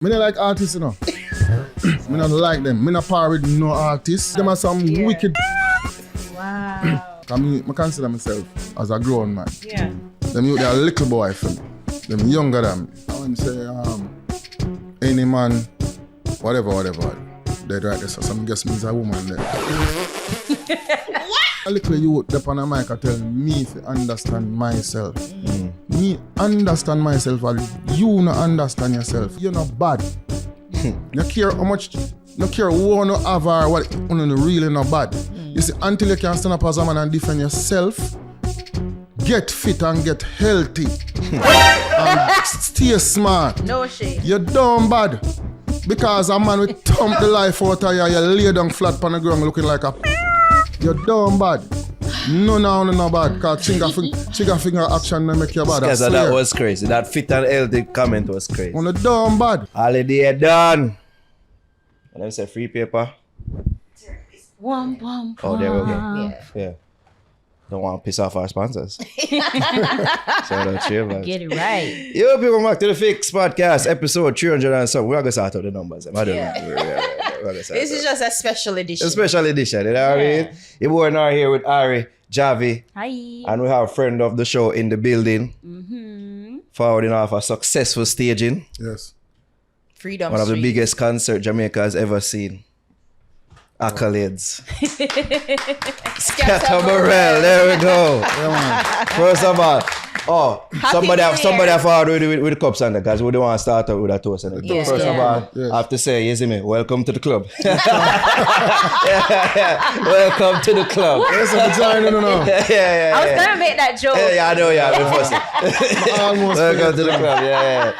Me don't like artists, you know. Me don't like them. Me not par with no artists. Them are some wicked. Wow. I consider myself as a grown man. Yeah. Them youth, they're a little boy for me. Them younger than me. I wouldn't say any man, whatever. They'd right there. So some guess me is a woman there. A little youth up on a mic tell me to understand myself. Me understand myself while you not understand yourself. You're not bad. You care how much, you care who you have or what you really not bad. You see, until you can stand up as a man and defend yourself, get fit and get healthy. And stay smart. No shit. You're dumb bad. Because a man will thump the life out of you, you lay down flat on the ground looking like a you're dumb bad. No bad. Because trigger finger action will make you bad. That was crazy. That fit and healthy comment was crazy. On the dumb bad. Holiday done. And then say free paper. Wom. Oh, there we go. Yeah. Don't want to piss off our sponsors. Shout out to you, man. Get it right. Yo, people, back to the Fix Podcast, episode 300 and something. We're going to start out the numbers. I don't know. This is just a special edition. A special edition, you know what I mean? You boy are here with Ari, Javi. Hi. And we have a friend of the show in the building. Forwarding off a successful staging. Yes. Freedom One of the Street. biggest concerts Jamaica has ever seen. Accolades. Skatta Burrell, there we go. Yeah, man. First of all, somebody New Year. have forward with the cups on there because we don't want to start out with a toast on it. Yeah. First of all, Yes. I have to say, you see me, welcome to the club. Welcome to the club. Yes, I'm trying to know. Yeah. I was gonna make that joke. Yeah, I know, yeah, I've been fussing. Almost. Welcome to the club, yeah.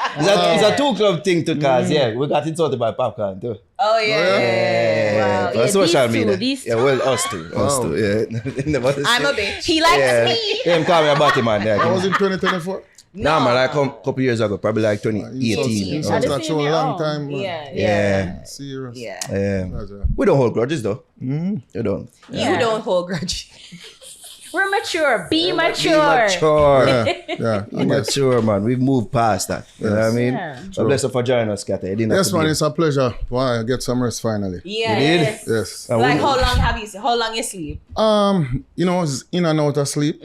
It's a two-club thing to cause, yeah. We got insulted by Popcaan too. Oh yeah. Wow. For social media. These two. Yeah, well, us too, yeah. I'm a bitch. He likes me. Him call me a batty man there. That was in 2024. Nah, man, like a couple years ago, probably like 2018. So it's not so long time, man. Yeah. Serious. Yeah. That's it. We don't hold grudges though. You don't. You don't hold grudges. We're mature. Be mature. Yeah, I guess. Mature, man. We've moved past that. You know what I mean? Yeah. So bless you for joining us, Skatta. You didn't have Yes, to man, be- it's a pleasure. Why I get some rest finally. Yeah. You did? Yes. Yes. And Like we- how long you sleep? It's in and out of sleep,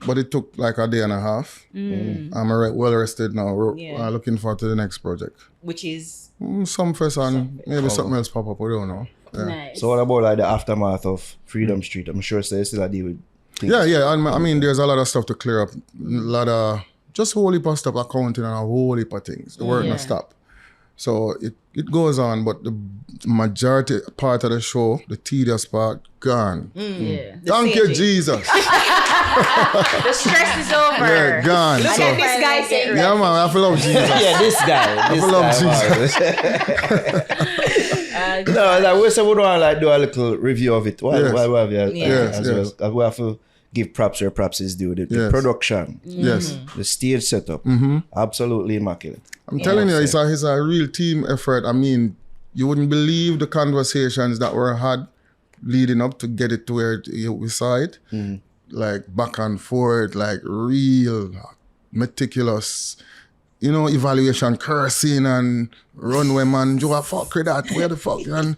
but it took like a day and a half. I'm well rested now. Yeah. Looking forward to the next project. Which is Some first and maybe something else pop up. We don't know. Yeah. nice. So what about like the aftermath of Freedom Street? I'm sure so you still a deal with things. Yeah. And I mean, there's a lot of stuff to clear up. A lot of just whole heap of stuff, accounting and a whole heap of things. The work Yeah. not stop. So it goes on, but the majority part of the show, the tedious part, gone. Yeah. The Thank you, staging. Jesus. The stress is over. Yeah, gone. Look So- at this guy saying Yeah, man, I feel love Jesus. Yeah, this guy. This love guy. No, like we said we don't want to like do a little review of it. Why Yes. we have you Yes, as yes. well. We have to give props where props is due. The Yes. production, Yes. the stage setup, absolutely immaculate. I'm telling you, it's a real team effort. I mean, you wouldn't believe the conversations that were had leading up to get it to where we saw it. Like back and forth, like real meticulous, evaluation, cursing and runway man, you a fuck with that, where the fuck, and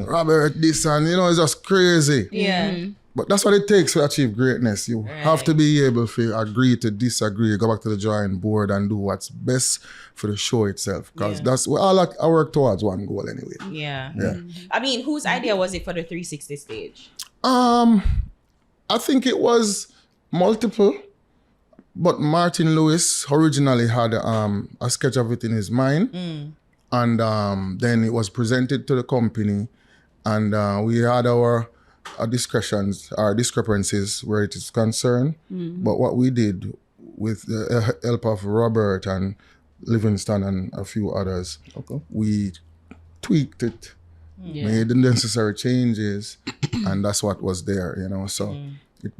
Robert this and, it's just crazy. Yeah. But that's what it takes to achieve greatness. You have to be able to agree to disagree, go back to the drawing board and do what's best for the show itself. Because that's what I work towards one goal anyway. Yeah. Yeah. I mean, whose idea was it for the 360 stage? I think it was multiple, but Martin Lewis originally had a sketch of it in his mind. And then it was presented to the company and we had our discrepancies where it is concerned. But what we did with the help of Robert and Livingston and a few others, we tweaked it, made the necessary changes, and that's what was there, So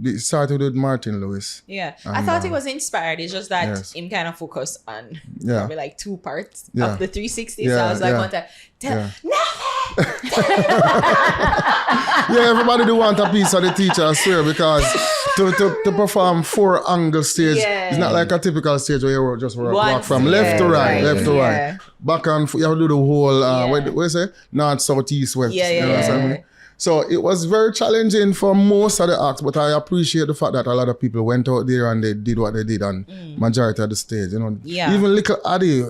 it started with Martin Lewis. Yeah. I thought it was inspired. It's just that him kind of focused on probably like two parts of the 360. So I was like, one time, Yeah, everybody do want a piece of the teacher, I swear, because to perform 4 angle stage, it's not like a typical stage where you just walk from left to right, left to right. Back and forth, you have to do the whole, what you say? North, south, east, west. You know what I mean? So it was very challenging for most of the acts, but I appreciate the fact that a lot of people went out there and they did what they did on majority of the stage, you know. Yeah. Even little Addy,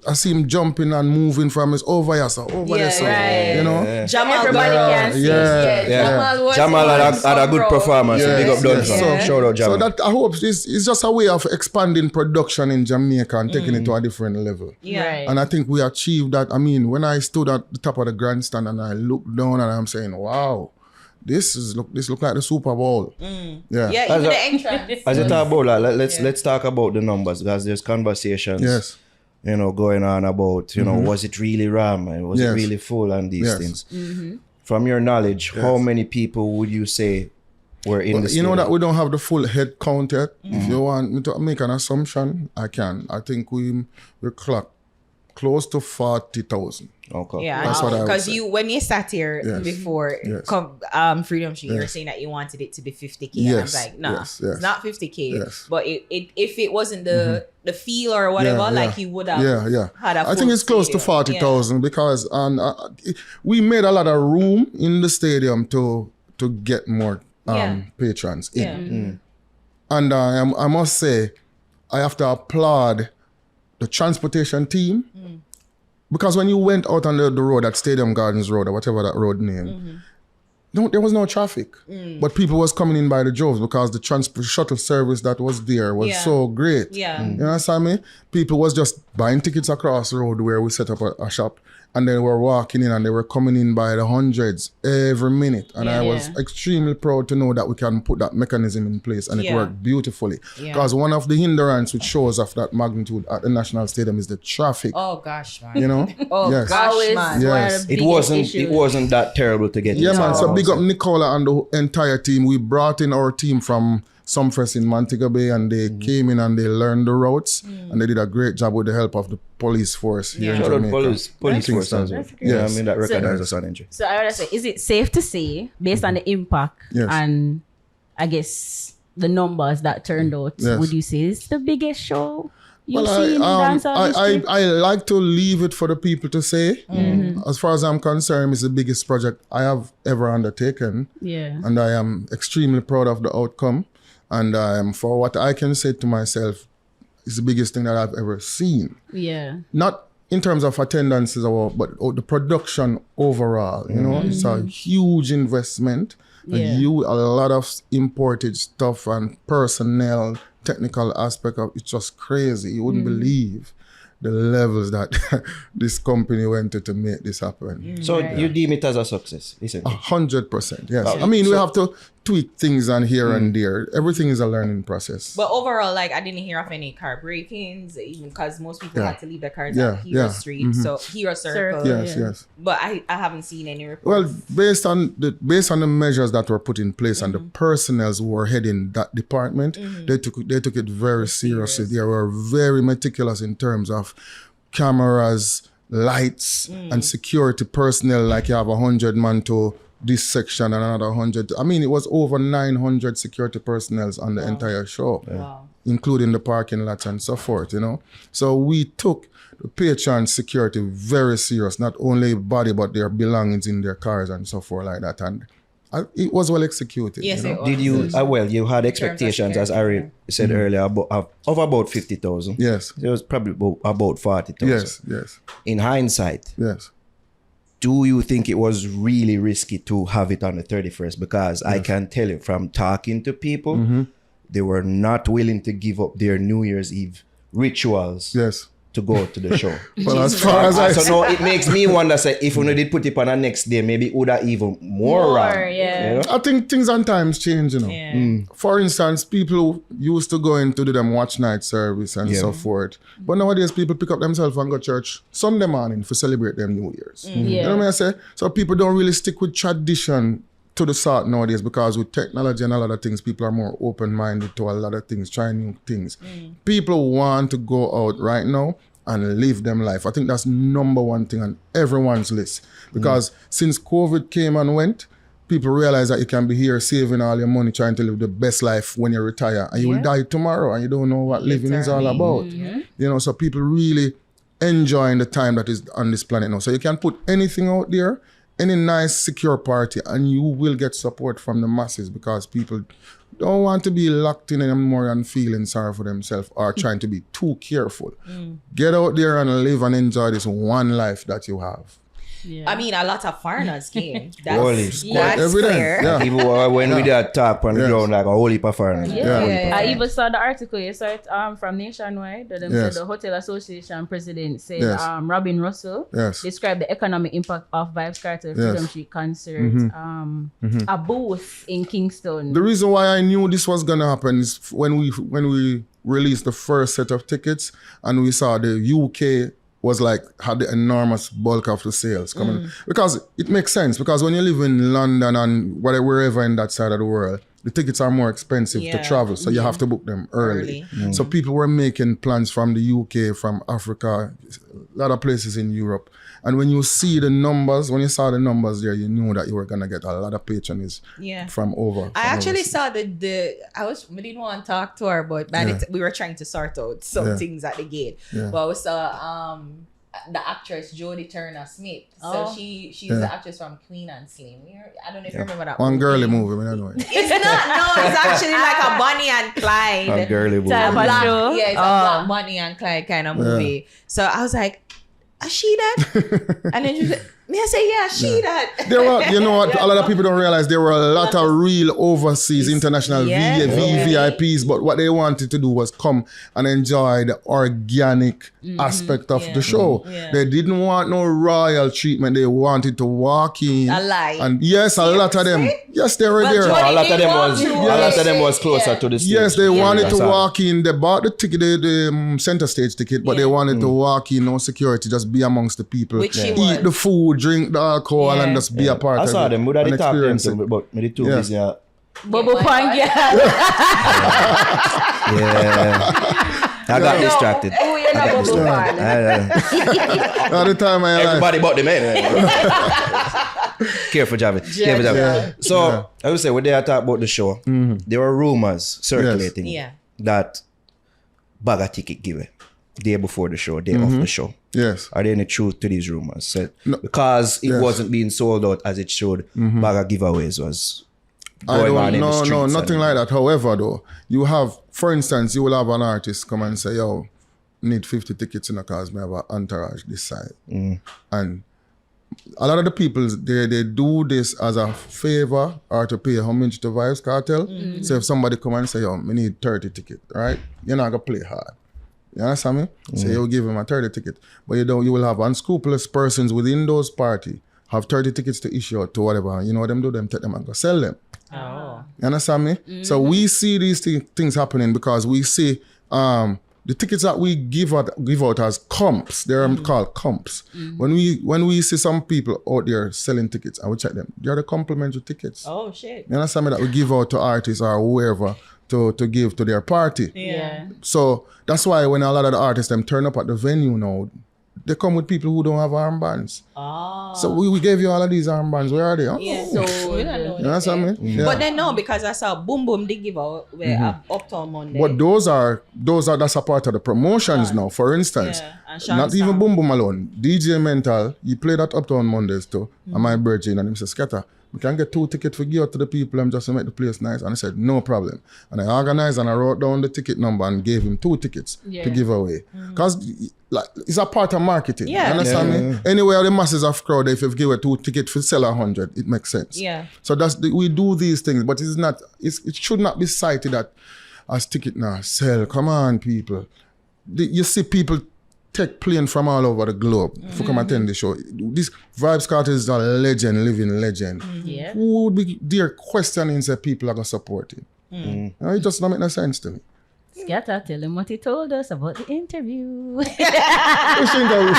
I see him jumping and moving from his over here, so over there, so, you know. Jamal, everybody can see. Jamal had a good performance. Big up done. So shout out Jamal. So that I hope it's just a way of expanding production in Jamaica and taking it to a different level. Yeah. And I think we achieved that. I mean, when I stood at the top of the grandstand and I looked down and I'm saying, wow, this look like the Super Bowl. Yeah. Yeah, even the entrance. As you talk about that, let's talk about the numbers, because there's conversations. Yes. You know, going on about, you know, was it really ram and was it really full and these things. From your knowledge, how many people would you say were in the stadium? You know that we don't have the full head count yet. If you want me to make an assumption, I can. I think we clocked close to 40,000. Okay. Yeah, that's what I would because say. when you sat here before Freedom Street, you were saying that you wanted it to be 50K. And I was like, nah, it's not 50K. But if it wasn't the feel or whatever, like you would have had a full I think it's close to 40,000 because we made a lot of room in the stadium to get more patrons in. And I must say, I have to applaud the transportation team. Because when you went out on the road at Stadium Gardens Road or whatever that road name, there was no traffic. But people was coming in by the droves because the shuttle service that was there was so great. Yeah. You know what I mean? People was just buying tickets across the road where we set up a shop. And they were walking in and they were coming in by the hundreds every minute. And I was extremely proud to know that we can put that mechanism in place and it worked beautifully. Because one of the hindrances which shows of that magnitude at the National Stadium is the traffic. Oh gosh, man. You know? Gosh, man. Yes. It wasn't that terrible to get in. Yeah, man. So big up Nicola and the entire team. We brought in our team from Sumfest in Montego Bay and they came in and they learned the routes and they did a great job with the help of the police force here in Jamaica. Police force as well. Yeah, I mean that recognizes us on injury. So I want to say, is it safe to say, based on the impact and I guess the numbers that turned out, would you say it's the biggest show you've seen in dancehall history? I like to leave it for the people to say. As far as I'm concerned, it's the biggest project I have ever undertaken. Yeah. And I am extremely proud of the outcome. And for what I can say to myself, it's the biggest thing that I've ever seen. Yeah. Not in terms of attendances, but the production overall. You know, it's a huge investment. A lot of imported stuff and personnel, technical aspect of it's just crazy. You wouldn't believe the levels that this company went to make this happen. So you deem it as a success, isn't it? 100%, yes. I mean, we have to tweak things on here and there. Everything is a learning process. But overall, like, I didn't hear of any car break-ins, even because most people had to leave their cars at Hero Street, so Hero Circle. Yes. But I haven't seen any reports. Well, based on the measures that were put in place and the personnel who were heading that department, they took it very seriously. They were very meticulous in terms of cameras, lights, and security personnel. Like you have 100 man to this section and another 100. I mean, it was over 900 security personnel on the entire show, including the parking lots and so forth, you know. So we took the patron security very serious, not only body, but their belongings in their cars and so forth like that. And it was well executed. Yes, you know? Did you, you had expectations, as Ari said earlier, of about 50,000. Yes. It was probably about 40,000. Yes. In hindsight, do you think it was really risky to have it on the 31st? Because I can tell you from talking to people, they were not willing to give up their New Year's Eve rituals to go to the show. Well, as far as so now it makes me wonder, say, if we did put it on the next day, maybe it would have even more run. You know? I think things and times change, you know. For instance, people used to go in to do them watch night service and so forth. But nowadays, people pick up themselves and go to church Sunday morning to celebrate them New Year's. You know what I say? So people don't really stick with tradition to the sort nowadays, because with technology and a lot of things, people are more open-minded to a lot of things, trying new things. People want to go out right now and live them life. I think that's number one thing on everyone's list. Because since COVID came and went, people realize that you can be here saving all your money, trying to live the best life when you retire. And you will die tomorrow and you don't know what living is all about. You know, so people really enjoying the time that is on this planet now. So you can put anything out there, any nice, secure party, and you will get support from the masses because people don't want to be locked in anymore and feeling sorry for themselves or trying to be too careful. Get out there and live and enjoy this one life that you have. I mean, a lot of foreigners came. That's clear. Yeah. Even when we did talk on the ground, like a whole heap of foreigners. I even saw the article, you saw it from Nationwide. Said the Hotel Association president said Robin Russell described the economic impact of Vybz Kartel Freedom Street concert, a booth in Kingston. The reason why I knew this was gonna happen is when we released the first set of tickets and we saw the UK had the enormous bulk of the sales coming. Because it makes sense, because when you live in London and wherever in that side of the world, the tickets are more expensive to travel, so you have to book them early. So people were making plans from the UK, from Africa, a lot of places in Europe. And when you saw the numbers there, you knew that you were gonna get a lot of patronage from over. I actually saw we didn't want to talk to her, but we were trying to sort out some things at the gate. But we saw the actress Jodie Turner-Smith. So she's the actress from Queen and Slim. I don't know if you remember that one movie. Girly movie, I don't know. It's not, no, it's actually like a Bonnie and Clyde. A girly movie. It's a black Bonnie and Clyde kind of movie. So I was like, is she that? And then she said, I say, yeah, she that. There were, you know what, a lot of people don't realize there were a lot of real overseas international VIPs, but what they wanted to do was come and enjoy the organic aspect of the show. They didn't want no royal treatment. They wanted to walk in. Alive. And yes, a lot of them. Yes, they were there. A lot of them was closer to the stage. Yes, they wanted to walk in. They bought the ticket, the center stage ticket, but they wanted to walk in, no security, just be amongst the people, eat the food, drink the alcohol, and just be a part of it. I saw them. Would I talk to them, but maybe too busy. Bubble Pang, I got distracted. Oh, you're not Bubble Pang. At the time, everybody bought the man. Careful, Javi. So, I would say, when they talk about the show, there were rumors circulating that bag a ticket given day before the show, day of the show. Yes. Are there any truth to these rumors? So, because it wasn't being sold out as it should, bag of giveaways was going on in the streets. No, nothing like that. However, though, you have, for instance, you will have an artist come and say, yo, need 50 tickets in a cause, I have an entourage this side. And a lot of the people, they do this as a favor or to pay homage to Vybz Kartel. So if somebody come and say, yo, I need 30 tickets, right? You're not going to play hard. You understand me? So you'll give him a 30 ticket. But you will have unscrupulous persons within those party have 30 tickets to issue out to whatever. You know what them do? Them take them and go sell them. Oh. You understand me? So we see these things happening because we see the tickets that we give out as comps. They're called comps. When we see some people out there selling tickets, I will check them. They're the complimentary tickets. Oh shit. You understand me? That we give out to artists or whoever to give to their party. Yeah. So that's why when a lot of the artists them turn up at the venue now, they come with people who don't have armbands. Oh. So we gave you all of these armbands. Where are they? Huh? Yeah. So we don't know. You understand me? Yeah. But then no, because I saw Boom Boom they give out Uptown Monday. But that's a part of the promotions now. For instance, not even Boom Boom alone. DJ Mental, he played at Uptown Mondays too. And my birthday, and him said, Skatta, we can get 2 tickets for give out to the people just to make the place nice. And I said, no problem. And I organized and I wrote down the ticket number and gave him 2 tickets to give away. Because it's a part of marketing. You understand me? Anywhere the masses of crowd, if you give away 2 tickets for sell 100, it makes sense. Yeah. So we do these things, but it should not be cited that as ticket now sell. Come on, people. You see people take plane from all over the globe to come attend the show. This Vybz Kartel is a legend, living legend. Who would be there questioning say people are going to support him? It just don't make no sense to me. Skatta, tell him what he told us about the interview. Which interview?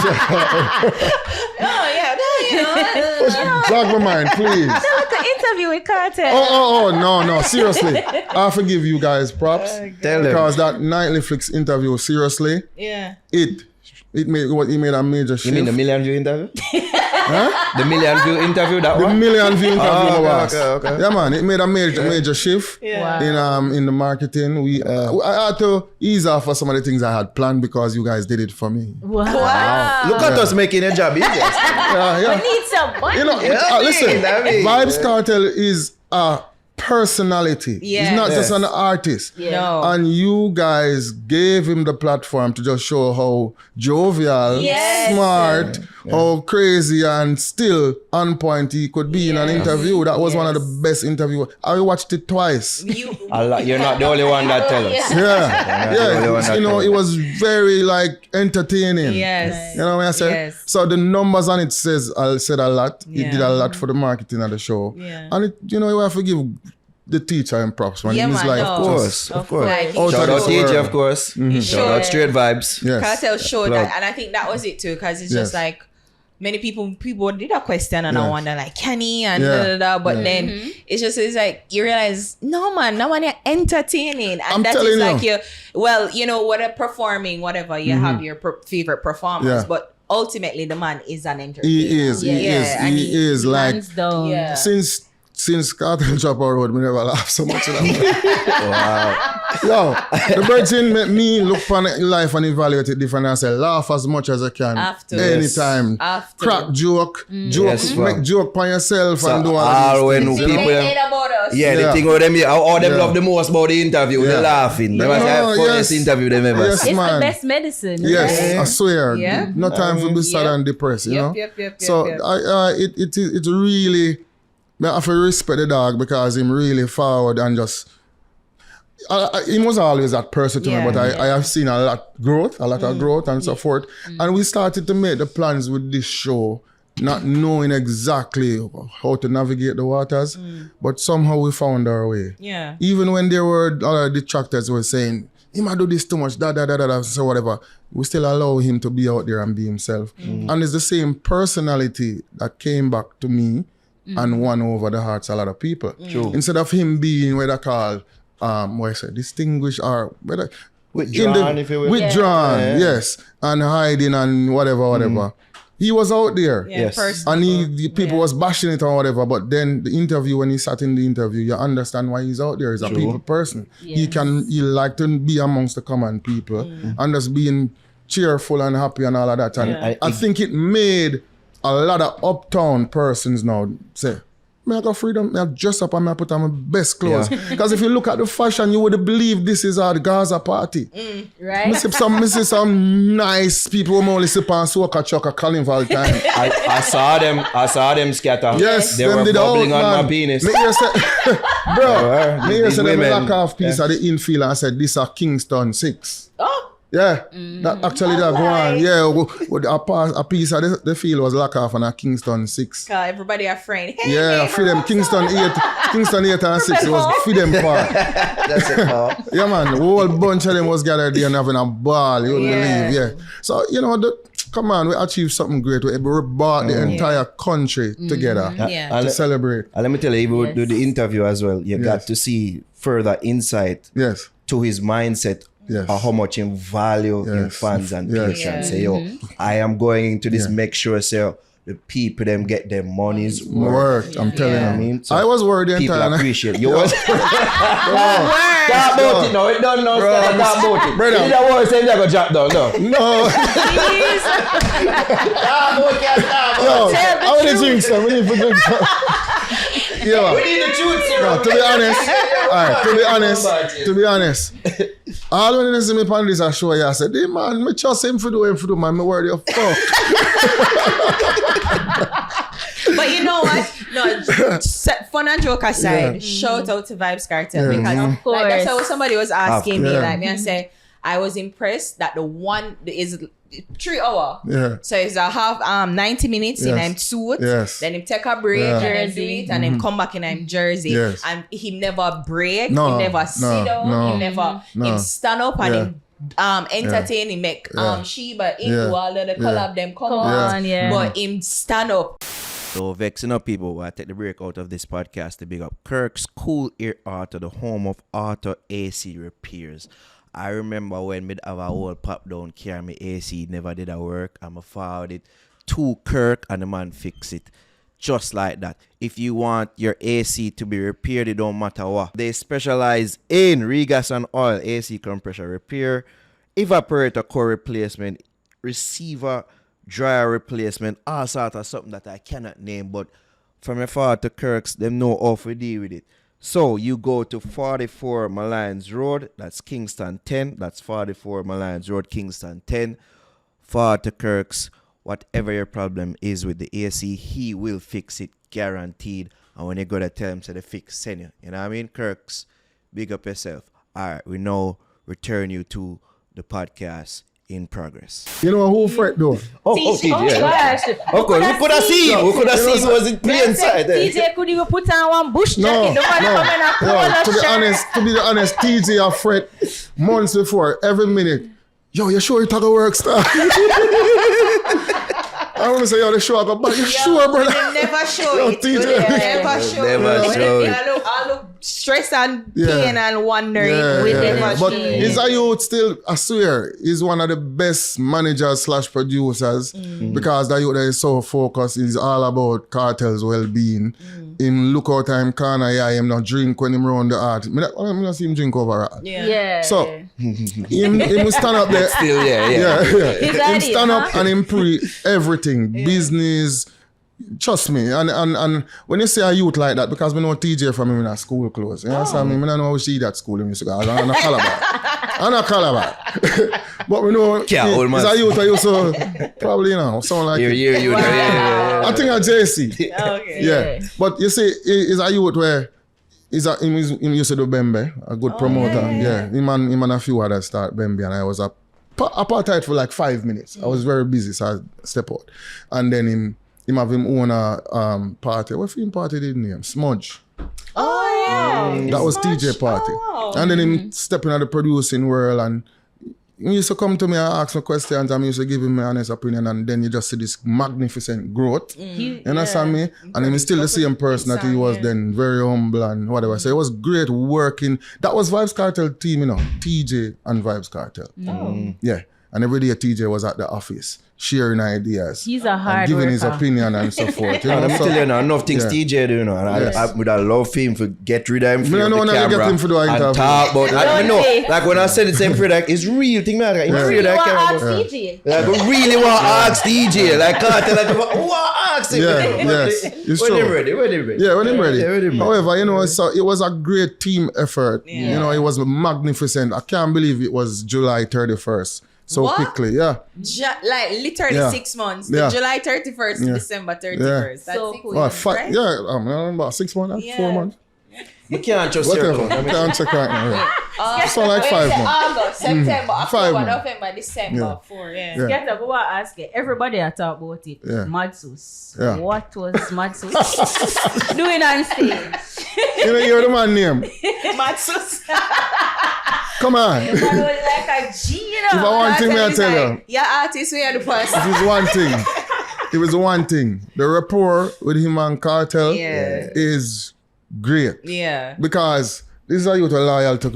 Jog my mind, please. The interview with Kartel. Oh, no, seriously. I forgive you guys props. Tell them. Because that Nightly Flicks interview, seriously, it He made a major shift. You mean the million view interview? Huh? The million view interview, that the one? The million view interview, okay. Yeah, man, it made a major shift in the marketing. I had to ease off for some of the things I had planned because you guys did it for me. Wow. Look at us making a job easier. We need some money. You know, listen, Vybz Kartel is a personality. He's not just an artist. No. And you guys gave him the platform to just show how jovial, smart, how crazy and still on point he could be in an interview. That was one of the best interviews. I watched it twice. You're not the only one that tells us. You know, it was very like entertaining. Yes. You know what I said? Yes. So the numbers on it said a lot. It did a lot for the marketing of the show. Yeah. And it, you know, you have to give the teacher and props, man. Yeah, He's man, like, of course. Like, Shout out teacher, of course. Shout out Straight Vibes. Yes. Kartel showed that, and I think that was it too, because it's just like many people did a question and I wonder like, can he and but then it's like you realize no man entertaining, and I'm that is like you. whether performing whatever you have your favorite performers, but ultimately the man is an entertainer. He is like hands down. Since Kartel drop our road, we never laugh so much. Wow. Yo, the virgin make me look upon life and evaluate it different and say, laugh as much as I can. Anytime. After. Crack joke. Make joke on yourself and do all these things. People about us. The thing about them, all them love the most about the interview, they're laughing. They must have funniest interview they've ever Yes, seen. It's man. the best medicine. Yes, right? I swear. Yeah. No time for be sad and depressed, you know? So it really, I have to respect the dog because him really forward and just, he was always that person to me, but I have seen a lot of growth and so forth. And we started to make the plans with this show, not knowing exactly how to navigate the waters, but somehow we found our way. Yeah. Even when there were other detractors who were saying, he might do this too much, so whatever, we still allow him to be out there and be himself. And it's the same personality that came back to me and won over the hearts of a lot of people. True. Instead of him being what I call, distinguished or withdrawn, if you will. Yes, and hiding and whatever. He was out there. Yes. And the people was bashing it or whatever, but then the interview, when he sat in the interview, you understand why he's out there. He's a people person. He like to be amongst the common people and just being cheerful and happy and all of that. And I think it made a lot of uptown persons now say, I got freedom, I dress up and I put on my best clothes. Because if you look at the fashion, you would believe this is a Gaza party. Right? I see some nice people who only sip on soca truck at carnival time. I saw them Skatta. Yes, they were bubbling on my penis. Me say them lock off piece of the infield and said, this is Kingston 6. Oh. Yeah, that actually that go on. Yeah, a piece of the field was lock off on a Kingston 6. Everybody are friend. Hey, for them Kingston 8 and 6. It was for them part. That's it, Paul. Yeah, man, the whole bunch of them was gathered there and having a ball. You wouldn't believe. Yeah. So come on, we achieved something great. We brought the entire country together to celebrate. And let me tell you, if you do the interview as well, you got to see further insight to his mindset. Or how much in value in fans and patience. Say, I am going into this, make sure the people them get their money's worth. I'm telling you. I mean, so I was worried the people entire appreciate it. You was talk about it now. It don't know. Talk about it. Brother. You don't want to say they're gonna drop down. No. How many drinks? We need to drink some. Yeah. We need the truth. No, to be honest, all when you see me on this show, I said, hey man, me trust him for do, man, me worry of fuck. But you know what? No, fun and joke aside, shout out to Vybz Kartel because like, that's how somebody was asking me, like me and say, I was impressed that the one is 3 hours. Yeah. So it's a half 90 minutes in I'm suit. Yes. Then him take a break and then do it and then come back in I'm jersey. Yes. And he never break, No, he never sit down, he never him stand up and him entertain, him make Sheba into all of the collab them come on. But him stand up. So vexing up people, I take the break out of this podcast to big up Kirk's Cool Ear Auto, the home of auto AC repairs. I remember when me have a whole pop down car, me AC never did a work, and I forward it to Kirk and the man fix it. Just like that. If you want your AC to be repaired, it don't matter what. They specialize in regas and oil, AC compressor repair, evaporator core replacement, receiver dryer replacement, all sort of something that I cannot name, but from a far to Kirk's, them know how to deal with it. So you go to 44 Malines Road, that's Kingston 10, that's 44 Malines Road, Kingston 10, far to Kirk's. Whatever your problem is with the AC, he will fix it, guaranteed. And when you go to tell him, say the fix, send you. You know what I mean? Kirk's, big up yourself. All right, we now return you to the podcast in progress. You know who fret though? TJ. Yeah. Of course, we could have seen him. We could have seen him was in plain sight. TJ could even put on one bush jacket. To be honest, TJ a fret months before, every minute. Yo, you sure you talk a work star? I want to say, yo, the show I got back. You sure, brother? Never show Yo, it. TJ. Never show it. I look stressed and pain and wondering. But he's a youth still, I swear, he's one of the best managers / producers because the youth is so focused. He's all about Kartel's well-being. Him look out time corner, him not drink when him round the art. I don't see him drink over art. Yeah. So, him will stand up there. Still, Him stand up and him pre everything. Business. Trust me. And when you say a youth like that, because we know TJ from him in a school clothes. You understand me? I don't know how she that school in used to go. I'm a Calabar. But we know he's a youth I used to probably, sound like I think a JC. Okay. Yeah. But you see, he's a youth where him used to do Bembe, a good promoter. Yeah. Him and a few others start Bembe, and I was apartheid for like 5 minutes. I was very busy, so I step out. And then him have him own a party. What film party did he name? Smudge. Oh, yeah. That was TJ party. Oh. And then him stepping at the producing world, and he used to come to me and ask me questions, and I used to give him my honest opinion, and then you just see this magnificent growth. You understand me? And he's still the same person that he was then, very humble and whatever. So it was great working. That was Vybz Kartel team, TJ and Vybz Kartel. Yeah. And every day TJ was at the office, sharing ideas. He's a hard giving worker. His opinion and so forth. Let me tell you now, enough things TJ do, and I would have loved him to get rid of him for the camera get him for the and talk about like when I said the same for like, it's real thing, man. It's real that camera. Like, we really want to ask TJ. Like, Kartel, like, who want to ask him? Yes, it's true. When him ready. However, so it was a great team effort. It was magnificent. I can't believe it was July 31st. So quickly, like literally 6 months. July 31st to December 31st. That's so cool. About 6 months, 4 months. You can't just check on. You can't check right now. So like 5 months. August, September, October, November, December, 4. Skatta, go ask it. Everybody I talk about it. Madsus. What was Madsus doing on stage? You're the man name. Madsus. Come on. The man was like a G, If I want thing, I tell you. Yeah, artist, we are the person. It was one thing. The rapport with him and Kartel is great. Yeah. Because this is how youth are loyal to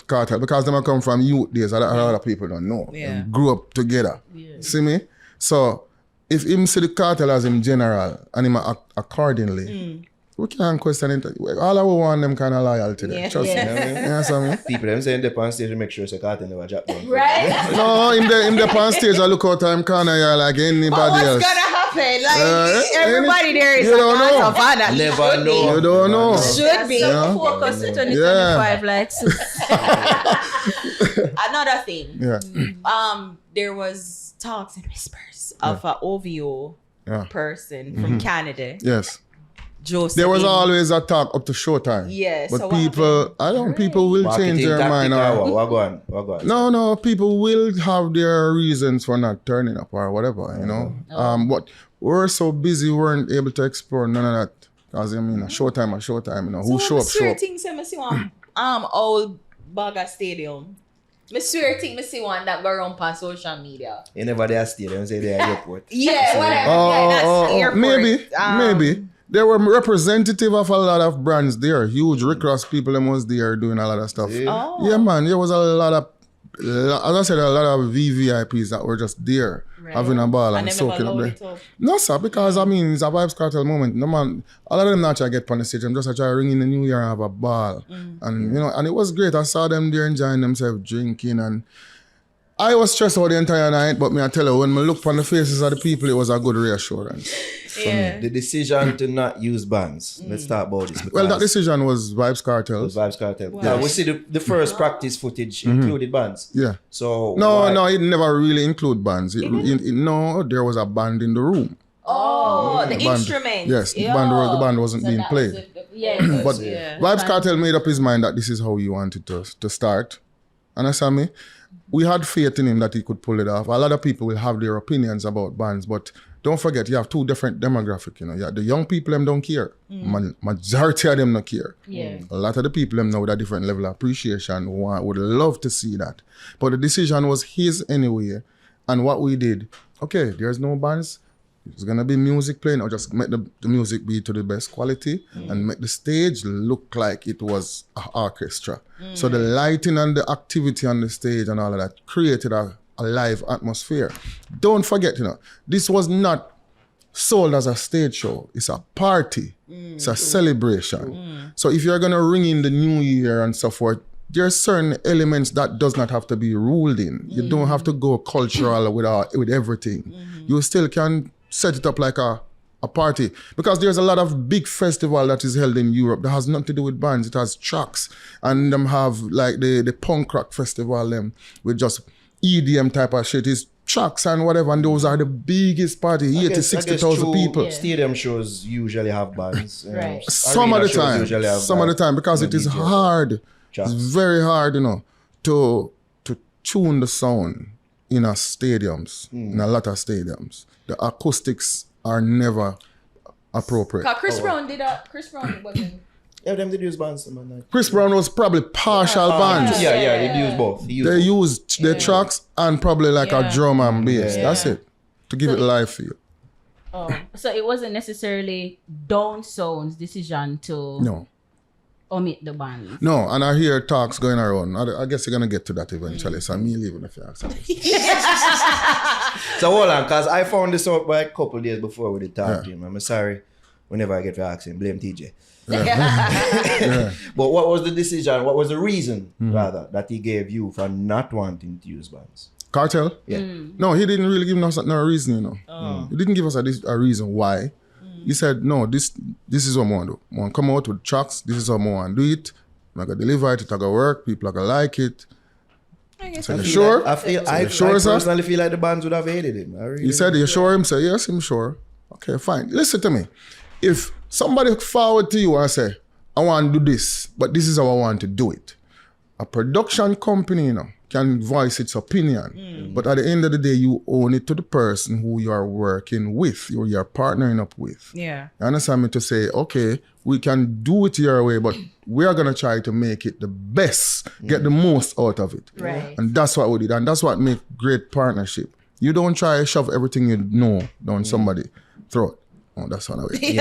Kartel. Because them come from youth days that a lot of people don't know. Yeah. Grew up together. See me? So if him see the Kartel as him general and him act accordingly, we can't question it. All I want them kind of loyalty there. Trust me. You know what I mean? People them saying they're on stage to make sure so Kartel never drop down. Right? No, him the on stage, I look out time corner here like anybody else. What's gonna happen? Like everybody there is you don't know. Never know. You don't know. Should be. Focus to 2025 like so. Another thing. There was talks and whispers of an OVO person from Canada. Yes. Joseph. There was always a talk up to showtime. Yes. But people will change their mind. No, people will have their reasons for not turning up or whatever, But we're so busy, we weren't able to explore none of that. Because a showtime, who show up. So things I see one old Baga Stadium. I swear I see one that go around on social media. You never there stadium, say they're airport. Yeah, whatever. That's airport. Maybe. There were representative of a lot of brands there. Huge Rick Ross people was there doing a lot of stuff. Yeah, man. There was a lot of as I said, a lot of VVIPs that were just there, having a ball and soaking up there. No, sir, because I mean, it's a Vybz Kartel moment. No, man, a lot of them not try to get on the stage. I'm just try to ring in the new year and have a ball. And, you know, and it was great. I saw them there enjoying themselves, drinking, and I was stressed out the entire night, but I tell you, when I look on the faces of the people, it was a good reassurance. Yeah. The decision to not use bands. Let's talk about this. Well, that decision was Vybz Kartel. It was Vybz Kartel. Wow. Yeah, we see the first practice footage included bands. Yeah. So no, it never really included bands. No, there was a band in the room. Oh, the instrument. Yes, the band wasn't being played. But Vybz Kartel made up his mind that this is how he wanted to start. Understand me? We had faith in him that he could pull it off. A lot of people will have their opinions about bands, but don't forget, you have two different demographics. You know, the young people them don't care. Majority of them don't care. Yeah. A lot of the people them know with a different level of appreciation would love to see that. But the decision was his anyway. And what we did, okay, there's no bands. It's gonna be music playing, or just make the music be to the best quality and make the stage look like it was an orchestra. So the lighting and the activity on the stage and all of that created a live atmosphere. Don't forget, you know, this was not sold as a stage show. It's a party. It's a celebration. So if you're gonna ring in the new year and so forth, there are certain elements that does not have to be ruled in. You don't have to go cultural with everything. You still can set it up like a party, because there's a lot of big festival that is held in Europe that has nothing to do with bands. It has tracks, and them have like the punk rock festival with just EDM type of shit. It's tracks and whatever, and those are the biggest party, 60,000 people. Yeah. Stadium shows usually have bands. Right. Some of the time, because it is hard. It's very hard, you know, to tune the sound in a stadiums, in a lot of stadiums. The acoustics are never appropriate. Chris Brown wasn't. Yeah, them did use bands. Chris Brown was probably partial bands. Yeah, they used both. They used the tracks and probably like a drum and bass. That's it. To give it live feel. Oh, so it wasn't necessarily Down Sound's decision to omit the band. No, and I hear talks going around. I guess you're going to get to that eventually. So me leaving if you ask me. So hold on, because I found this out by a couple of days before we did talk to him. I'm sorry whenever I get to ask him. Blame TJ. But what was the decision? What was the reason, rather, that he gave you for not wanting to use bands? Kartel? Yeah. No, he didn't really give us no reason, you know. He didn't give us a reason why. He said, no, this is what I want to do. I want to come out with tracks. This is how I want to do it. I'm going to deliver it. It's going to work. People are going to like it. So you sure? I personally feel like the bands would have hated him. He said, you sure? Him said, yes, I'm sure. Okay, fine. Listen to me. If somebody forward to you and say, I want to do this, but this is how I want to do it. A production company, you know, can voice its opinion. But at the end of the day, you own it to the person who you are working with, or you are partnering up with. Yeah. You understand me to say, okay, we can do it your way, but we are going to try to make it the best, get the most out of it. Right. And that's what we did. And that's what makes great partnership. You don't try to shove everything you know down somebody's throat. Oh, that's one way.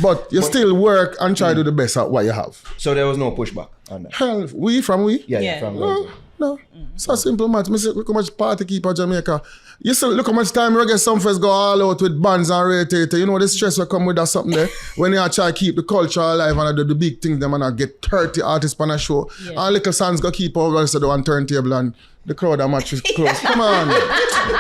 But you still work and try to do the best at what you have. So there was no pushback on that? Hell, we? Yeah, from no. It's a simple matter. Look how much party keeper Jamaica. You see, look how much time Reggae Sumfest go all out with bands and rotator. You know the stress will come with that something there. When you try to keep the culture alive and do the big thing, them and I get 30 artists on a show. And little sons go keep over to the one turntable and the crowd are much close. Come on.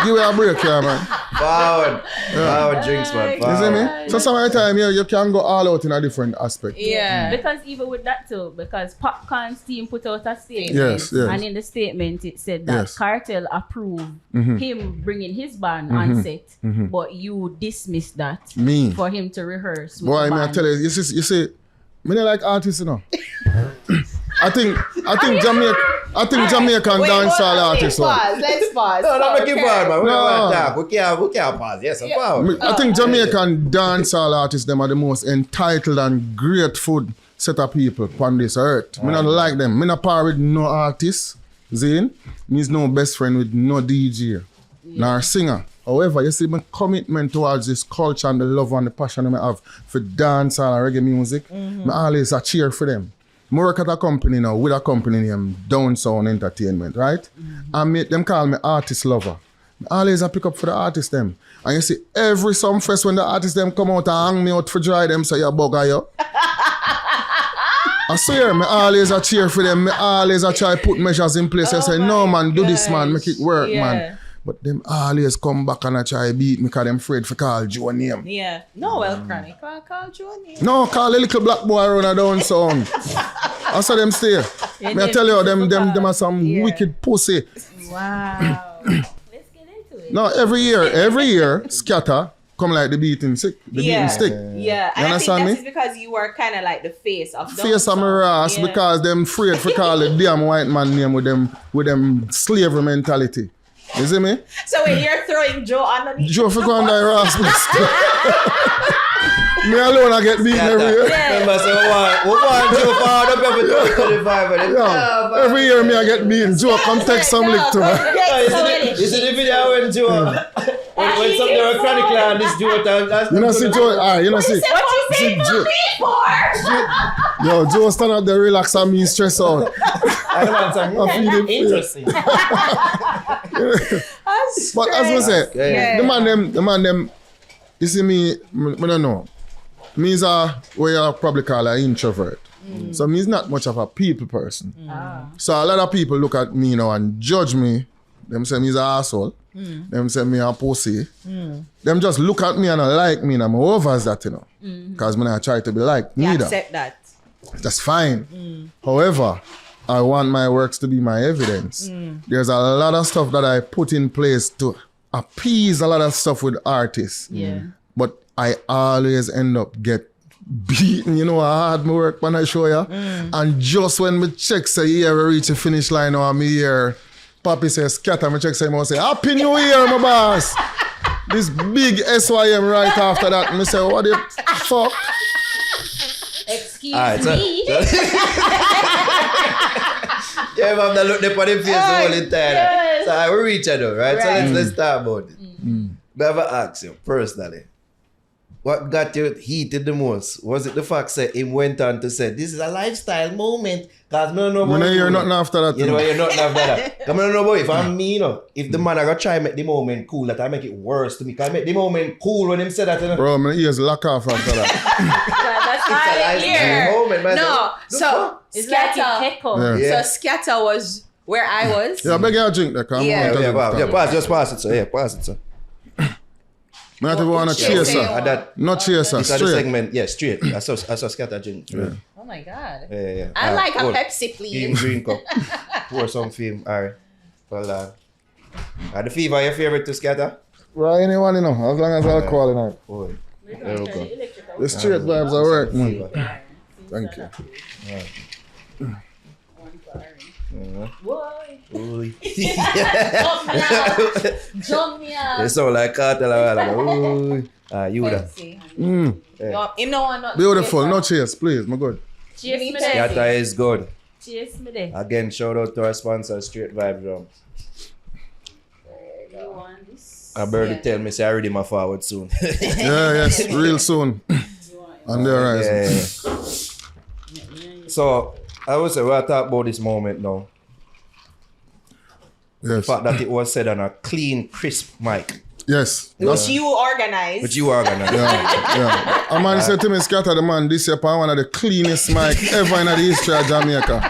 Give me a break here, man. Forward drinks, man. You see me? So some of the time you can go all out in a different aspect. Yeah. Because even with that too, because Popcaan's team put out a statement. Yes. And in the statement it said that Kartel approved him bringing his band on set, but you dismissed that for him to rehearse with Boy, the I band. tell you see, me not like artists, you know. I think Jamaican dancehall artists. Let's pause. No, not making fun, man. We can't pause. Yes, I think Jamaican dancehall artists, them are the most entitled and grateful set of people on this earth. Me not like them. Me not par with no artist. Zane, me's no best friend with no DJ, nor singer. However, you see my commitment towards this culture and the love and the passion I have for dancehall and reggae music, I always a cheer for them. I work at a company now with a company named Down Sound Entertainment, right? And them call me artist lover. Always I pick up for the artist them. And you see, every Sumfest when the artists them come out and hang me out for dry, them say, you bugger you. I swear, me always a cheer for them. Me always a try put measures in place. I say, no man, do this man, make it work man. But them always come back and I try beat me because them afraid for call Joe name. Yeah. No, well, Chronic, call Joe name. No, call a little black boy around a Down Sound. I saw them stay. Me I tell you, them are some wicked pussy. Wow. No, every year, Skatta come like the beating stick. Yeah. You and I think me? that is because you were kind of like the face of Down Face of my ass because them afraid for call the damn white man name with them slavery mentality. You see me? So when you're throwing Joe underneath. Joe for going to ass. Me alone I get beaten every year. Remember, so what Joe for the 25 every year me I get beaten. Joe come take some lick to me. You see the video when Joe when something was Chronic Law and this Joe you know see Joe, you know see. What you say for me for? Yo, Joe stand up there relax and me stress out. I want something interesting. But as we say, the man them, you see me, I don't know. Me is what you probably call an introvert. So me is not much of a people person. So a lot of people look at me now and judge me. Them say me is an asshole. Them say me a pussy. Them just look at me and I like me and I'm over as that, you know. Because I try to be like neither. Accept that. That's fine. However, I want my works to be my evidence. There's a lot of stuff that I put in place to appease a lot of stuff with artists. But I always end up get beaten. You know how hard my work when I show you. And just when me check say yeah, we reach the finish line or me here, Papi says Skatta, me check say I say Happy New Year, my boss. This big SYM right after that. Me say, what the fuck? Excuse me. You ever have to look there for the face the whole entire. So I will reach out though, right? So let's talk about it. But I ever ask you personally, what got you heated the most? Was it the fact that he went on to say this is a lifestyle moment? Cause I don't know about you're nothing after that. You know you're nothing after that. Cause I don't know about if I'm me, you know, if the man I gotta try make the moment cool, that I make it worse to me. Cause I make the moment cool when him said that, you know. Bro, my ears lock off after that. That's my moment, man. No, so it's like a heckle. So Skatta was where I was. Yeah, I beg you a drink there. Just pass it, sir. Yeah, pass it, sir. I have to go on a chaser. Not chaser, It's straight. the segment, yeah, straight. I saw Skatta drink. Yeah. Oh my God. Yeah. I like a cool. Pepsi, Give please. green cup. Pour some film. Alright. Well, the fever your favorite to Skatta? Right, anyone, you know, as long as I'll call it out. Boy. There we go. The straight vibes are work, man. Thank you. Boy. Jump me out. They sound like Cartel. You da. You know I'm not. Beautiful, no chase, please, my good. Cheers me Skatta there. is good. Cheers me there. Again, shout out to our sponsor, Straight Vibe Drum. You want this? I barely tell me, say I ready my forward soon. Yes, real soon. On the horizon. So, I would say we'll talk about this moment now. The Yes. fact that it was said on a clean, crisp mic. Yes. Which you organized. Which you organized. Yeah. A man said to me, Skatta, the man, this year, one of the cleanest mic ever in the history of Jamaica.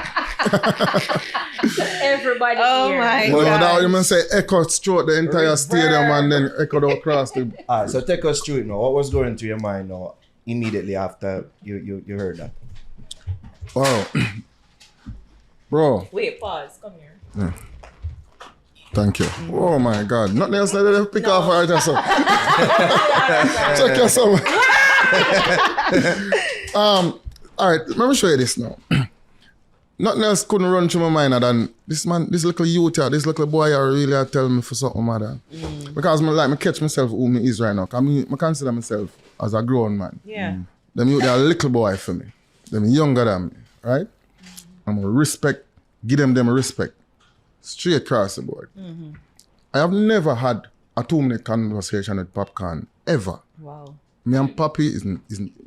Everybody Oh here. my You know, God. that man say echo throughout the entire stadium and then echoed across the... Alright, so take us through it now. What was going through your mind now immediately after you heard that? Wow. Bro. Wait, pause. Come here. Thank you. Oh my God. Nothing else that they pick off right or so. Check yourself. All right, let me show you this now. Nothing else couldn't run through my mind than this man, this little youth here, this little boy here really tell me for something, mother. Because I catch myself who me is right now. Because I consider myself as a grown man. Yeah. Them youth, they're a little boy for me. Them younger than me, right? I'm gonna respect, give them respect. Straight across the board. I have never had a 2-minute conversation with Popcaan, ever. Wow. Me and Papi is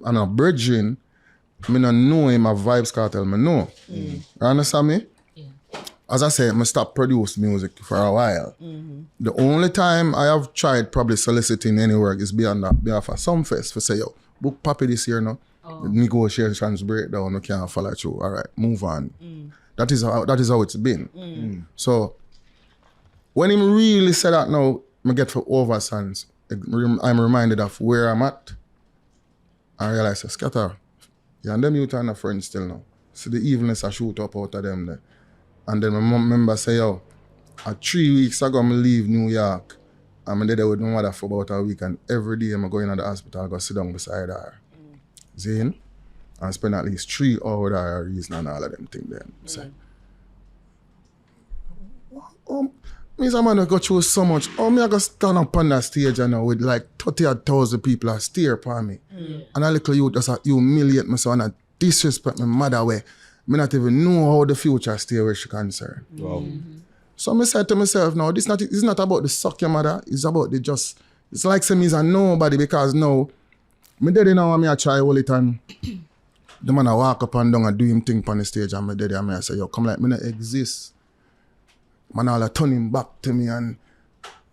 on a bridging, I don't know him a Vybz Kartel, I know. You understand me? Yeah. As I said, I stopped producing music for a while. The only time I have tried probably soliciting any work is beyond for some fest for say, yo, book Papi this year now. The negotiations break down, we can't follow through. All right, move on. That is how it's been. So when he really said that now, I get for Oversands, I'm reminded of where I'm at. I realize, Skatta, you and them youth are not friends still now. So the evilness I shoot up out of them there. And then my mom member say, yo, 3 weeks ago I leave New York. I'm there with my mother for about a week, and every day I'm going to the hospital, I go sit down beside her. Zane, and spend at least 3 hours there reason and all of them things then. Say, me a man go through so much. Me I go stand up on that stage and with like 30,000 people that stare upon me. And a little youth just humiliate me so and disrespect my mother way. Me not even know how the future stay where she concerned. Wow. So I said to myself, no, this is not about the suck your mother, it's about the just, it's like say me is a nobody because now, my daddy now I try all it and the man I walk up and down and do him thing on the stage and my daddy and I say, yo, come like me not exist. Man all turn him back to me and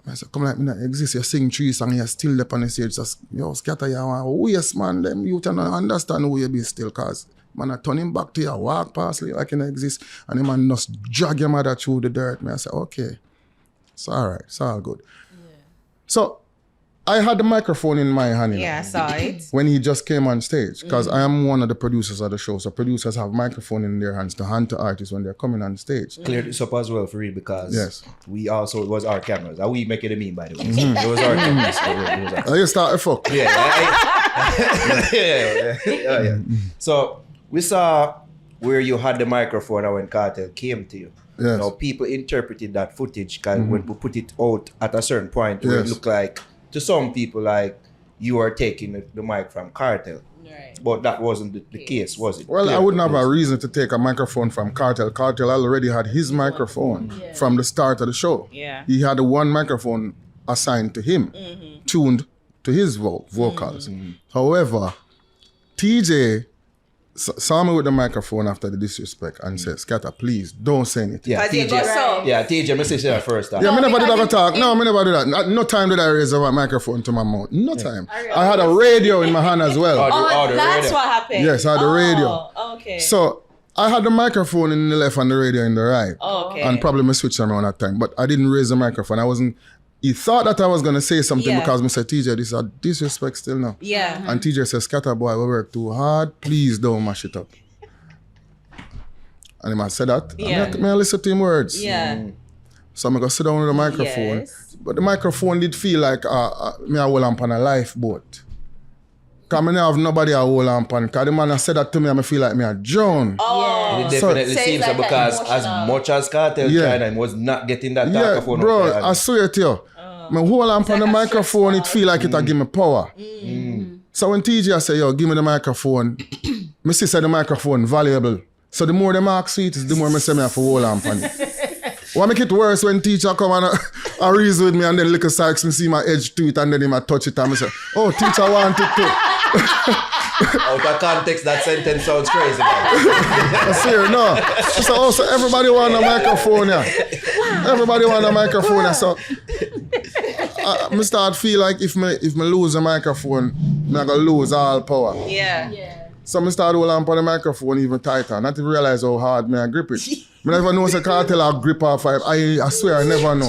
I say, come like me not exist. You sing 3 songs, you're still up on the stage. Just, yo, Skatta, you want waste, man. Them you can understand who you be still cause man I turn him back to you, walk past you like you not exist. And the man just drag your mother through the dirt. I say, okay, it's all right, it's all good. Yeah. So I had the microphone in my hand. Yeah, I saw it. When he just came on stage, because I am one of the producers of the show. So producers have microphone in their hands to hand to artists when they're coming on stage. Cleared this up as well for real because yes. We also, it was our cameras. And we make it a meme, by the way. It was our cameras. You start a fuck. Yeah. So we saw where you had the microphone and when Kartel came to you. Yes. Now people interpreted that footage because when we put it out at a certain point where it looked like to some people like you are taking the mic from Kartel. Right. But that wasn't the case, was it? Well, I wouldn't have a reason to take a microphone from Kartel. Kartel already had his microphone from the start of the show. Yeah. He had one microphone assigned to him, tuned to his vocals. However, TJ saw me with the microphone after the disrespect and said, Skatta, please don't say anything. Yeah, TJ, me say that first. Yeah, me never did that talk. No, me never did that. No time did I raise a microphone to my mouth. No time. I had a radio in my hand as well. That's what happened. Yes, I had the radio. Okay. So I had the microphone in the left and the radio in the right. Okay. And probably me switched around that time. But I didn't raise the microphone. He thought that I was going to say something because I said, TJ, this is a disrespect still now. Yeah. And TJ said, Skatta boy, we work too hard. Please don't mash it up. And I said that. Yeah. I listen to him words. Yeah. So I'm going to sit down with the microphone. Yes. But the microphone did feel like me a hold on a lifeboat. Because I have nobody I hold on. Because the man said that to me, I feel like me a drown. Oh. It definitely seems so because as much as Kartel tried and was not getting that microphone. Yeah, bro, I swear to you. I hold on the microphone, it feel like it give me power. So when TJ say, yo, give me the microphone, my sister the microphone valuable. So the more them ask it, the more I say me have to hold on it. What make it worse when teacher come and reason with me and then little Sykes me see my edge to it and then he might touch it and I say, oh, teacher want it too. Out of context, that sentence sounds crazy, man. Serious, no. So everybody want a microphone, yeah. Everybody want a microphone, yeah. So I start feel like if me lose a microphone, I'm gonna lose all power. Yeah. So I start holding on the microphone even tighter, not to realize how hard I grip it. I never know if I can't tell I grip off five. I swear I never know.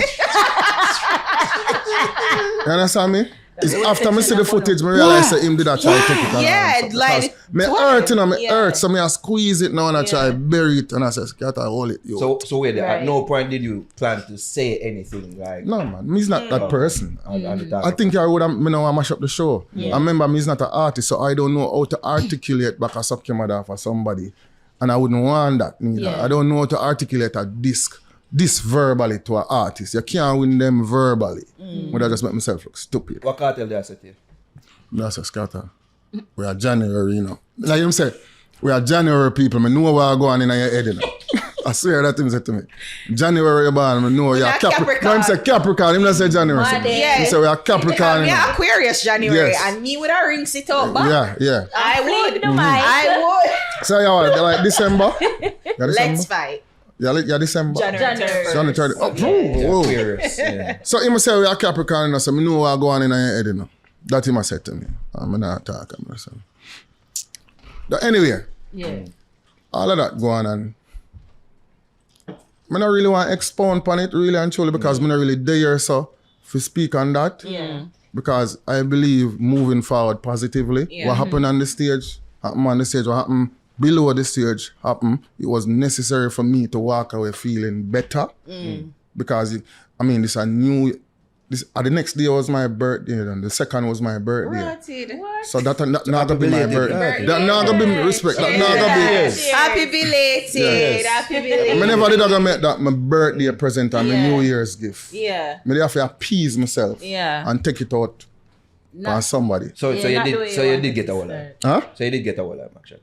You understand me? It's after I see the footage, I realize that him did I try to take it. Yeah, like me hurt, you know, me hurt, so I squeeze it now and I try to bury it and I say, Skatta, hold it. Yo. So wait, at no point did you plan to say anything like? No, man, me's not that person. I think I would have, mash up the show. I remember me's not an artist, so I don't know how to articulate back a suck your mother for somebody. And I wouldn't want that neither. Yeah. I don't know how to articulate this verbally to an artist. You can't win them verbally. But I just make myself look stupid. What Kartel did I say to you? That's a Skatta. We are January, you know. Like you said, we are January people. I know where I go on in your head, you know. I swear that him said to me. January born, I know you're Capricorn. No, him say Capricorn, him not say January. He say we are Capricorn. Yeah, Aquarius January, and me would have rings it up back. Yeah. I would. So you want like December? Let's fight. Yeah, December. January 30. Oh, Aquarius. Yeah. So he must say we are Capricorn, so I know what go on in your head, you know. That he must say to me. I'm not talking. But anyway. Yeah. All of that go on, and I don't really want to expound upon it really and truly because I'm not really there so to speak on that. Yeah. Because I believe moving forward positively, what happened on the stage, happened on the stage, what happened below the stage happened. It was necessary for me to walk away feeling better because this is a new. The next day was my birthday, and the second was my birthday. What? So that not gonna be my birthday. That not gonna be respect. That not gonna be. Happy belated. Yes. Happy belated. I never did gonna make that my birthday present and my New Year's gift. Yeah. I have to appease myself. Yeah. And take it out on somebody. So you did get a hold of him. Huh? So you did get a hold of him actually.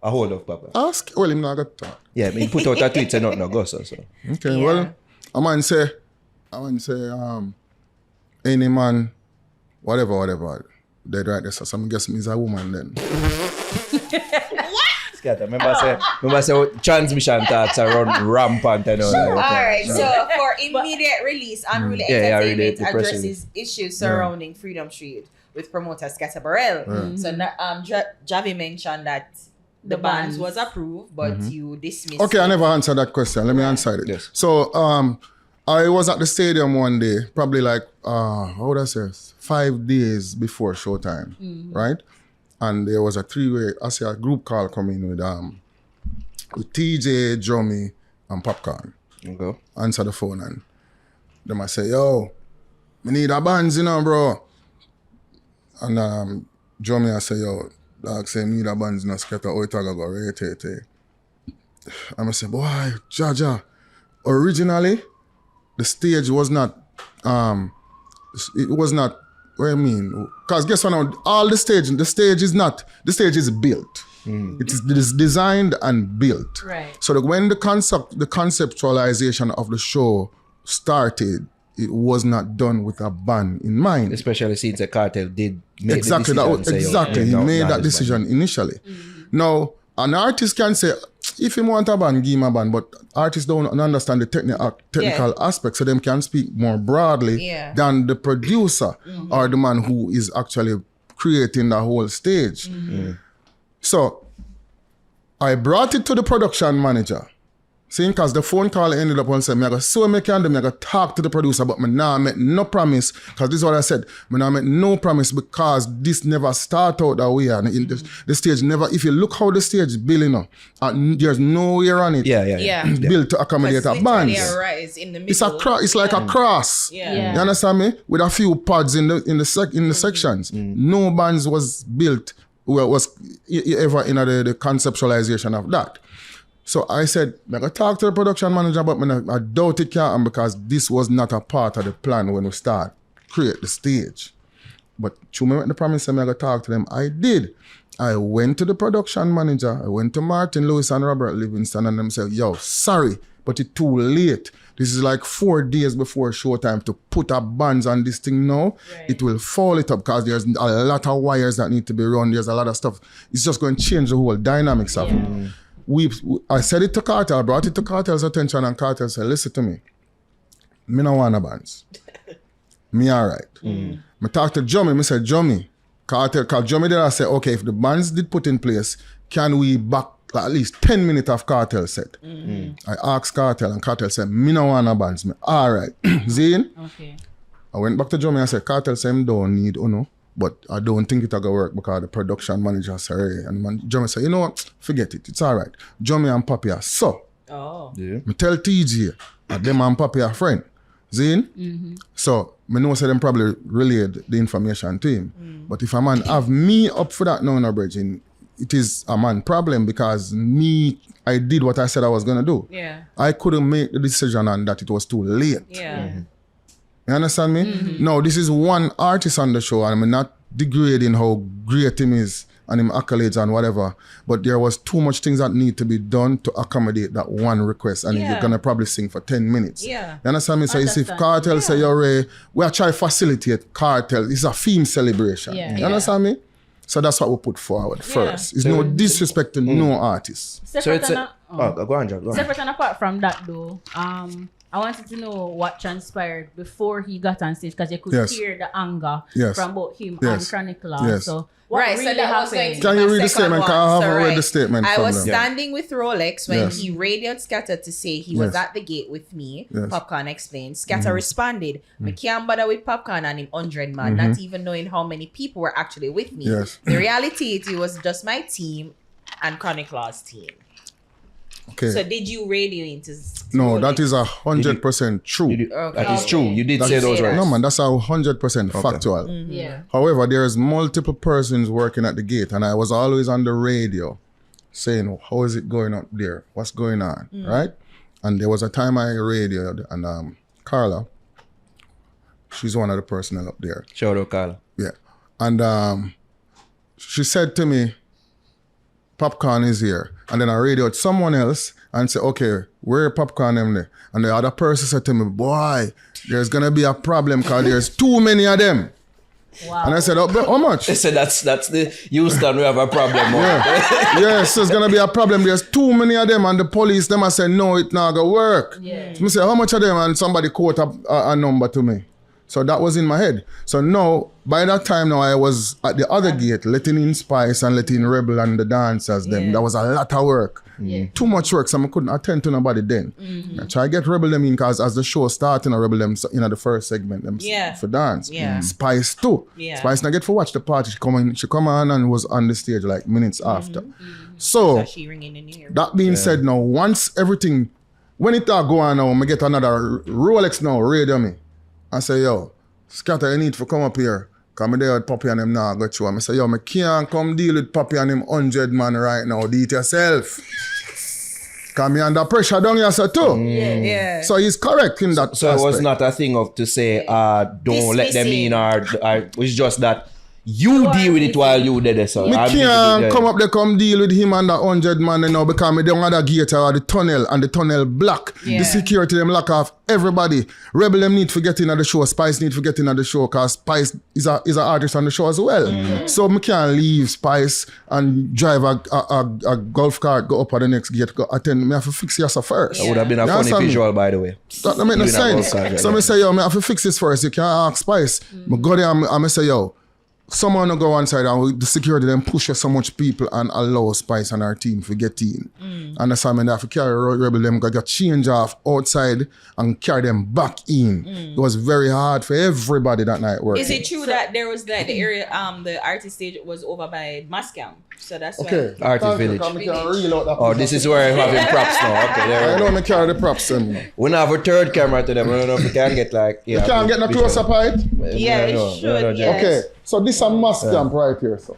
A hold of Papa. Ask. Well, him not got talk. Yeah, he put out a tweet saying nothing go so. Okay. Well, I want to say any man, whatever, dead right there. So I'm guessing he's a woman then. Skatta, remember say transmission talks are run rampant and all that. Alright, so for immediate release, Unruly Entertainment addresses issues surrounding Freedom Street with promoter Skatta Burrell. So Javi mentioned that the bans was approved, but you dismissed Okay, I never answered that question. Let me answer it. Yes. So I was at the stadium one day, probably like, how would I say, 5 days before showtime, right? And there was a group call coming with TJ, Drummy, and Popcaan. Okay. Answer the phone and them I say, yo, we need a bands, bro. And Drummy I say, yo, dog say, me need a bands, Skatta, how it go, rate. And I say, boy, Jaja, originally, the stage was not, it was not, what I mean, because guess what now, all the stage is built. It is designed and built. Right. So that when the conceptualization of the show started, it was not done with a band in mind. Especially since the cartel did make exactly the decision. He made that decision initially. Now, an artist can say, if you want a band, give him a band, but artists don't understand the technical aspect, so them can speak more broadly than the producer or the man who is actually creating the whole stage. So I brought it to the production manager. See, because the phone call ended up on saying, I go talk to the producer, but I now make no promise, because this is what I said. I now make no promise because this never start out that way. And the stage never, if you look how the stage building up, there's nowhere on it built to accommodate a band. It's like a cross. You understand me? With a few pods in the sections. No bands was built, was ever in the conceptualization of that. So I said, I gotta talk to the production manager, but I doubt it can't, because this was not a part of the plan when we create the stage. But to me, the promise I gotta talk to them, I did. I went to the production manager, I went to Martin Lewis and Robert Livingston, and them said, yo, sorry, but it's too late. This is like 4 days before showtime to put up bands on this thing now. Right. It will fall it up because there's a lot of wires that need to be run. There's a lot of stuff. It's just going to change the whole dynamics of it. I said it to Kartel, I brought it to Kartel's attention, and Kartel said, listen to me. Me no want a bands. Me all right. I talked to Jummy, I said, Jummy, Kartel, because Jummy did I say, okay, if the bands did put in place, can we back at least 10 minutes of Kartel set? I asked Kartel, and Kartel said, me no want a bands. Me, all right. Zane? Okay. I went back to Jummy and said, Kartel said, I don't need Uno. But I don't think it'll go work because the production manager said, hey. And Jummy said, you know what? Forget it. It's all right. Jummy and Papi are so. Me tell TJ that them and Papi are friends. Zine? So, I know say them probably relayed the information to him. But if a man have me up for that now, bridging, it is a man problem because I did what I said I was going to do. I couldn't make the decision on that. It was too late. You understand me? No, this is one artist on the show, and I'm not degrading how great him is and him accolades and whatever, but there was too much things that need to be done to accommodate that one request, and you're gonna probably sing for 10 minutes. Yeah. You understand me? So if Kartel say you're Ray, we are trying to facilitate Kartel. It's a theme celebration. Yeah. You understand me? So that's what we put forward first. It's no disrespect to no artist. Separate go on, John. Go on. Separate and apart from that though, I wanted to know what transpired before he got on stage, because you could hear the anger from both him and Chronic Law. So what really so that happened? was going to Can you read the statement? Can I have read the statement? I from was them? standing with Rolex when he radioed Skatta to say he was at the gate with me. Popcaan explained. Skatta responded, "I can't bother with Popcaan and him 100 man, not even knowing how many people were actually with me. The reality it was just my team and Chronic Law's team." Okay. So did you radio into? No, that is 100% true. That is true. You did say those words. No man, that's 100% factual. Yeah. However, there's multiple persons working at the gate, and I was always on the radio saying, "How is it going up there? What's going on?" Right? And there was a time I radioed, and Carla, she's one of the personnel up there. Shout out, Carla. Yeah, and she said to me, "Popcaan is here." And then I radioed someone else and said, "Okay, where Popcaan them there?" And the other person said to me, "Boy, there's gonna be a problem because there's too many of them." Wow. And I said, "Oh, but how much?" They said that's the Houston, we have a problem. Yes, there's gonna be a problem. There's too many of them, and the police them I said, "No, it not gonna work." Yeah. So I said, "How much of them?" And somebody quote a number to me. So that was in my head. So now, by that time now, I was at the other gate, letting in Spice and letting Rebel and the dancers them. That was a lot of work. Too much work, so I couldn't attend to nobody then. I try to get Rebel them in, because as the show started, Rebel them the first segment them for dance. Spice too. Spice not get for watch the party. She come on and was on the stage like minutes after. So she ringing in here. that being said, now once everything, when it go on now, I get another Rolex now, radio me. I say, "Yo, Skatta, you need to come up here. Because I there with Poppy and him now go through. I say, "Yo, I can't come deal with Poppy and him 100 man right now. Do it yourself." Because me under pressure down here so too. Yeah. So he's correct in that So aspect. it was not a thing of to say, don't let them in, or it's just that you deal with it while you did it. So Me can't come up there, come deal with him and that 100 man you know, because me don't have the gate or the tunnel, and the tunnel block. The security them lock off everybody. Rebel them need to get in at the show. Spice need to get in at the show, because Spice is an artist on the show as well. So me can't leave Spice and drive a golf cart, go up at the next gate, go attend. Me have to fix this first. That would have been a funny visual, by the way. That don't make no sense. So me say, "Yo, me have to fix this first. You can't ask Spice." Me go there and me say, "Yo, someone will go one side and the security then push so much people and allow Spice and our team to get in." And that's why I have to carry Rebel them, got change off outside and carry them back in. It was very hard for everybody that night working. Is it true that there was the area, the artist stage was over by Moscow? So that's okay. why. Artist Village. Oh, this is where I'm having props now. Okay, there I know me carry the props. We now have a third camera to them. I don't know if we can get like... You can't get no close up height? Yeah, it should, yes. Okay, so this is a mass camp right here, so.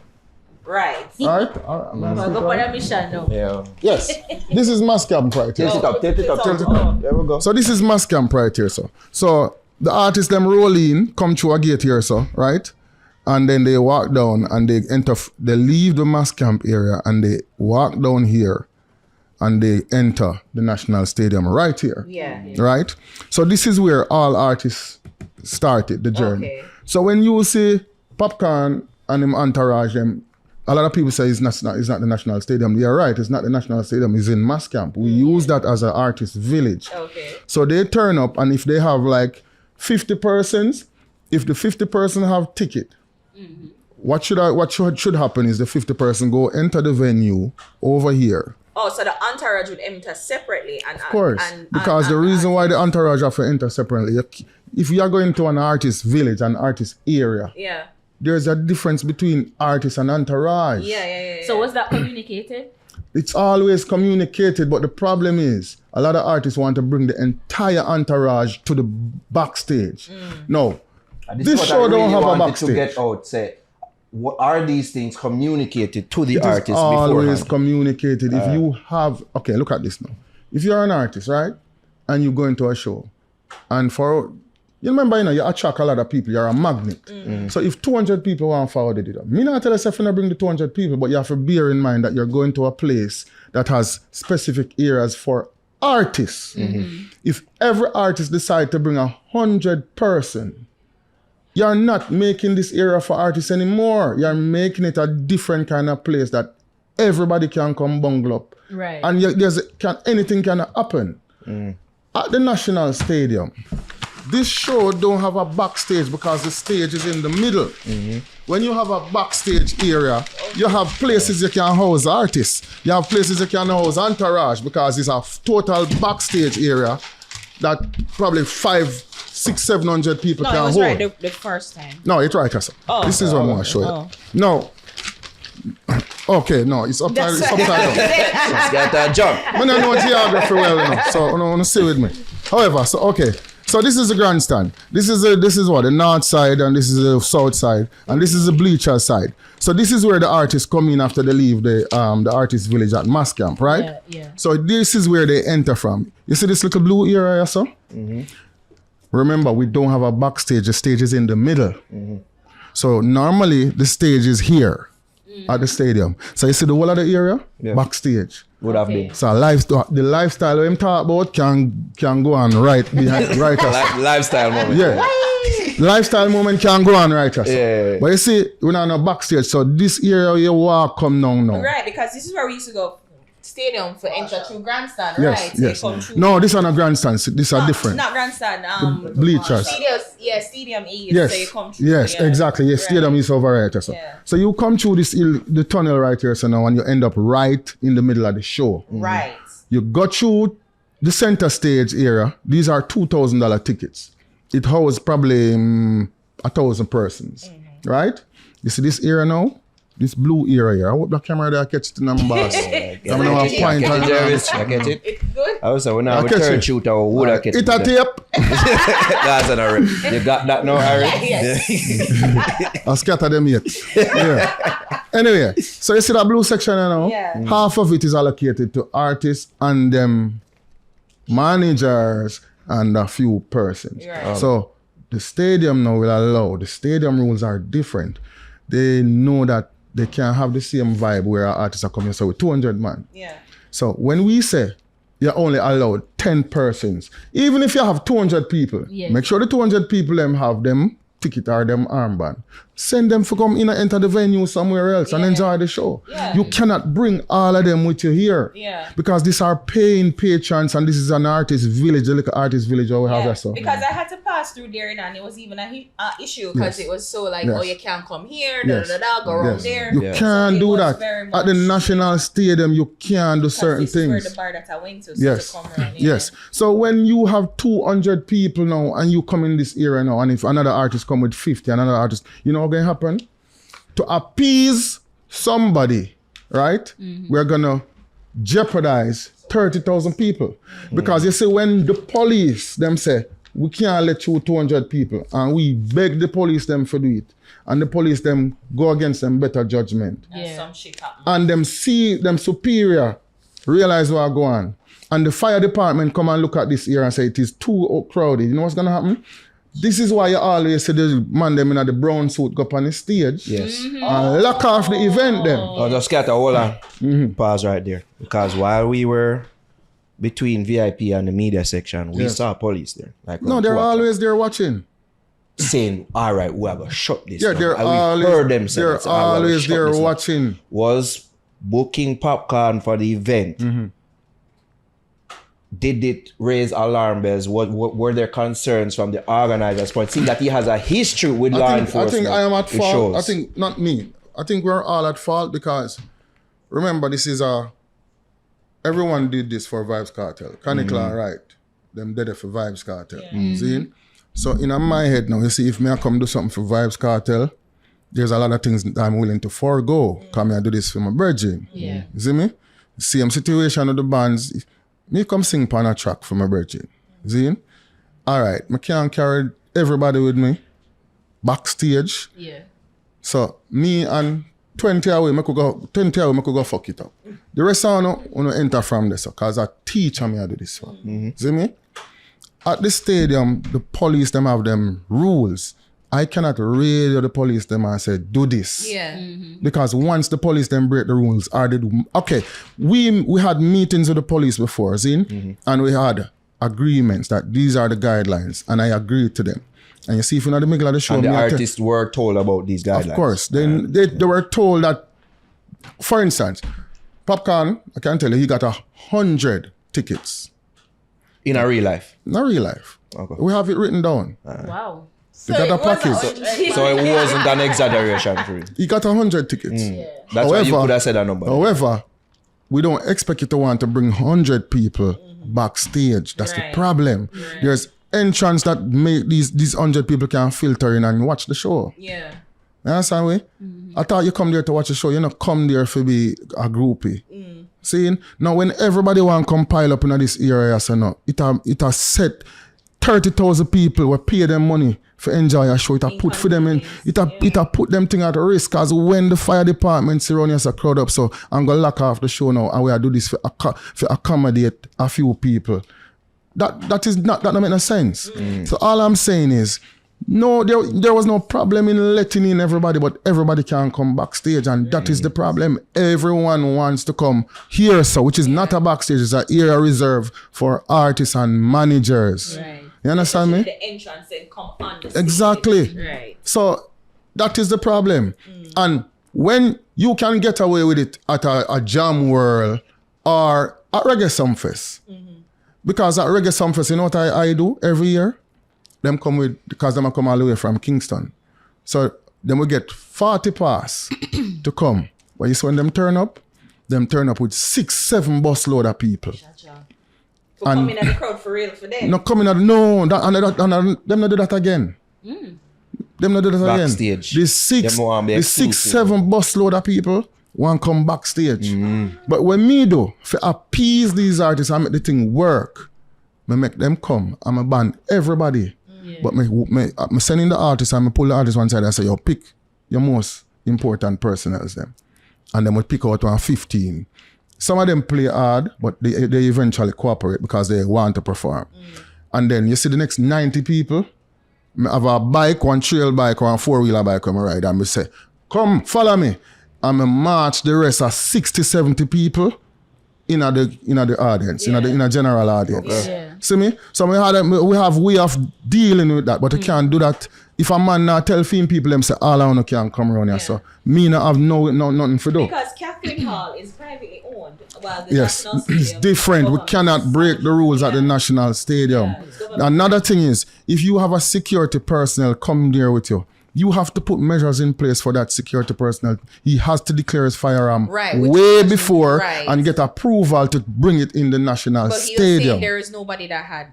Right. Alright? Go for the mission now. Yeah. Yes, this is mass camp right here. Tilt it up. There we go. So this is mass camp right here, so the artists them roll in, come through a gate here, right? And then they walk down and they they leave the mass camp area and they walk down here and they enter the National Stadium right here. Yeah. Right? So this is where all artists started the journey. Okay. So when you see Popcaan and him entourage them, a lot of people say it's not the National Stadium. You're right, it's not the National Stadium, it's in mass camp. We use that as an artist village. Okay. So they turn up, and if they have like 50 persons, if the 50 person have ticket, what should happen is the 50 person go enter the venue over here. Oh, so the entourage would enter separately, and of course, because the reason why the entourage have to enter separately, if you are going to an artist village, an artist area, there's a difference between artist and entourage. Yeah. So was that communicated? It's always communicated, but the problem is a lot of artists want to bring the entire entourage to the backstage. No, this show don't have a backstage. To get out, say, what are these things communicated to the it artist is always beforehand? communicated. If you have, okay, look at this now. If you're an artist, right, and you go into a show, and for You remember, you attract a lot of people. You're a magnet. So if 200 people want to follow it, me not tell yourself to bring the 200 people, but you have to bear in mind that you're going to a place that has specific areas for artists. If every artist decide to bring 100 person, you're not making this area for artists anymore. You're making it a different kind of place that everybody can come bungle up. Right. And anything can happen. At the National Stadium, this show don't have a backstage because the stage is in the middle. When you have a backstage area, you have places you can house artists. You have places you can house entourage because it's a total backstage area that probably 500, 600, 700 people can hold. No, it was right the first time. No, it's right, Casa. This is what I want to show you. No. Okay, no, it's upside down. It's got that jump. I don't know geography well enough, so I want to stay with me. However, so this is the grandstand. This is what the north side, and this is the south side, and this is the bleacher side. So this is where the artists come in after they leave the artist village at Mass Camp, right? Yeah. So this is where they enter from. You see this little blue area, so? Remember, we don't have a backstage. The stage is in the middle. So normally the stage is here at the stadium. So you see the whole of the area, backstage. Would have been. So the lifestyle I'm talk about can go on right behind right us. Lifestyle moment. Yeah. Lifestyle moment can go on right us. Yeah. But you see, we're not on a backstage, so this area you walk come down now. Right, because this is where we used to go stadium for enter through grandstand, yes, right? Yes. So come through. No, this are not grandstands. These are different. Not grandstand. Bleachers. Stadium East. Yes. So you come through. Yes, exactly. Yes, right. Stadium is over right. So. Yeah. So you come through the tunnel right here, so now, and you end up right in the middle of the show. Right. You go through the center stage area. These are $2,000 tickets. It houses probably 1,000 persons, right? You see this area now? This blue area here. I hope the camera there catch the numbers. I get it. It's good. I was saying, when I would turn shooter, I would have catch it. It a tape. That's an Harry. You got that now, Harry? Yes. I scatter them yet. Yeah. Anyway, so you see that blue section now? Yeah. Half of it is allocated to artists and them managers and a few persons. Right. So the stadium now will allow, the stadium rules are different. They know that they can't have the same vibe where our artists are coming. So with 200 man. Yeah. So when we say you're only allowed 10 persons, even if you have 200 people, make sure the 200 people them have them ticket or them armband. Send them to come in and enter the venue somewhere else and enjoy the show. Yeah. You cannot bring all of them with you here. Yeah. Because these are paying patrons and this is an artist village, a little artist village or we have that so. Because I had to pass through there and it was even an issue because it was so like, oh, you can't come here, go around there. You can't do that. At the National Stadium, you can't do certain things. This is where the bar that I went to, so to come around. Yes. So when you have 200 people now and you come in this area now, and if another artist come with 50, another artist, you know what's going to happen? To appease somebody, right? We're going to jeopardize 30,000 people. Because you see, when the police, them say, we can't let you 200 people, and we beg the police them for do it, and the police them go against them better judgment. Some shit happen. And them see them superior, realize what go on. And the fire department come and look at this here and say it is too crowded. You know what's going to happen? This is why you always see the man them in the brown suit go up on the stage. Yes. And lock off the event them. Oh, just scatter, hold on. Pause right there. Because while we were between VIP and the media section, we saw police there. Like no, they're always there watching. Saying, all right, we have to shut this. Yeah, they're always, heard them say, they're always there watching. Was booking Popcaan for the event. Did it raise alarm bells? What were there concerns from the organizers? But it seems that he has a history with law enforcement. I think I am at fault. I think not me. I think we're all at fault because remember this is everyone did this for Vybz Kartel. Chronic Law, right? Them did it for Vybz Kartel. See? So in my head now, you see, if me I come do something for Vybz Kartel, there's a lot of things that I'm willing to forego. Come I do this for my virgin. You see me? Same situation with the bands. Me come sing on a track for my virgin. See? All right, I can't carry everybody with me backstage. So me and 20 away, I could go fuck it up. The rest of you enter from this, because I teach me how to do this one. See me? at the stadium, the police them have them rules. I cannot radio the police them and say, do this. Yeah. Because once the police then break the rules, or they do, okay, we had meetings with the police before, and we had agreements that these are the guidelines, and I agreed to them. And you see, if you're not the middle of the show, and the artists were told about these guidelines. Of course, they were told that, for instance, Popcaan, I can tell you, he got 100 tickets. In a real life? In a real life. Okay. We have it written down. Wow. He got a package. So it wasn't an exaggeration for him. He got 100 tickets. That's why you could have said that number. However, we don't expect you to want to bring 100 people backstage. That's the problem. Right. There's entrance that make these 100 people can filter in and watch the show. Yeah. You understand me? I thought you come there to watch the show. You not come there for be a groupie. See? Now when everybody want to compile up in this area, so no, it has set 30,000 people will pay them money for enjoy a show. It put for them in. It put them thing at risk, because when the fire department see around a crowd up, so I'm gonna lock off the show now and we are do this for accommodate a few people. That don't make no sense. So all I'm saying is, no, there was no problem in letting in everybody, but everybody can come backstage, and that is the problem. Everyone wants to come here, so which is not a backstage, it's an area reserved for artists and managers. Right. You understand me? The entrance and come on the stage. Exactly. Right. So that is the problem. And when you can get away with it at a Jam World or at Reggae Sumfest, because at Reggae Sumfest, you know what I do every year? Because them come all the way from Kingston. So then we get 40 pass to come. But you see when them turn up with 6-7 bus load of people. For coming at the crowd for real for them. No coming at them not do that again. Them not do that backstage. Again. The 6-7 bus load of people want come backstage. But when me do, for appease these artists and make the thing work, I make them come and I ban everybody. But I'm sending the artists and I pull the artists one side and say, yo, pick your most important personnels them. And then we pick out 15. Some of them play hard, but they eventually cooperate because they want to perform. And then you see the next 90 people, I have a bike, one trail bike or a 4-wheeler bike on my ride, and we say, come, follow me. And I march the rest of 60-70 people in the audience, in a general audience. See me? So we have way of dealing with that, but you can't do that. If a man now tell people them say all I can come around here, so me not have nothing to do. Because Catherine Hall is privately owned, while the yes, National Stadium it's different. We cannot break the rules at the National Stadium. Another thing is, if you have a security personnel come there with you, you have to put measures in place for that security personnel. He has to declare his firearm way before and get approval to bring it in the National Stadium. Saying there is nobody that had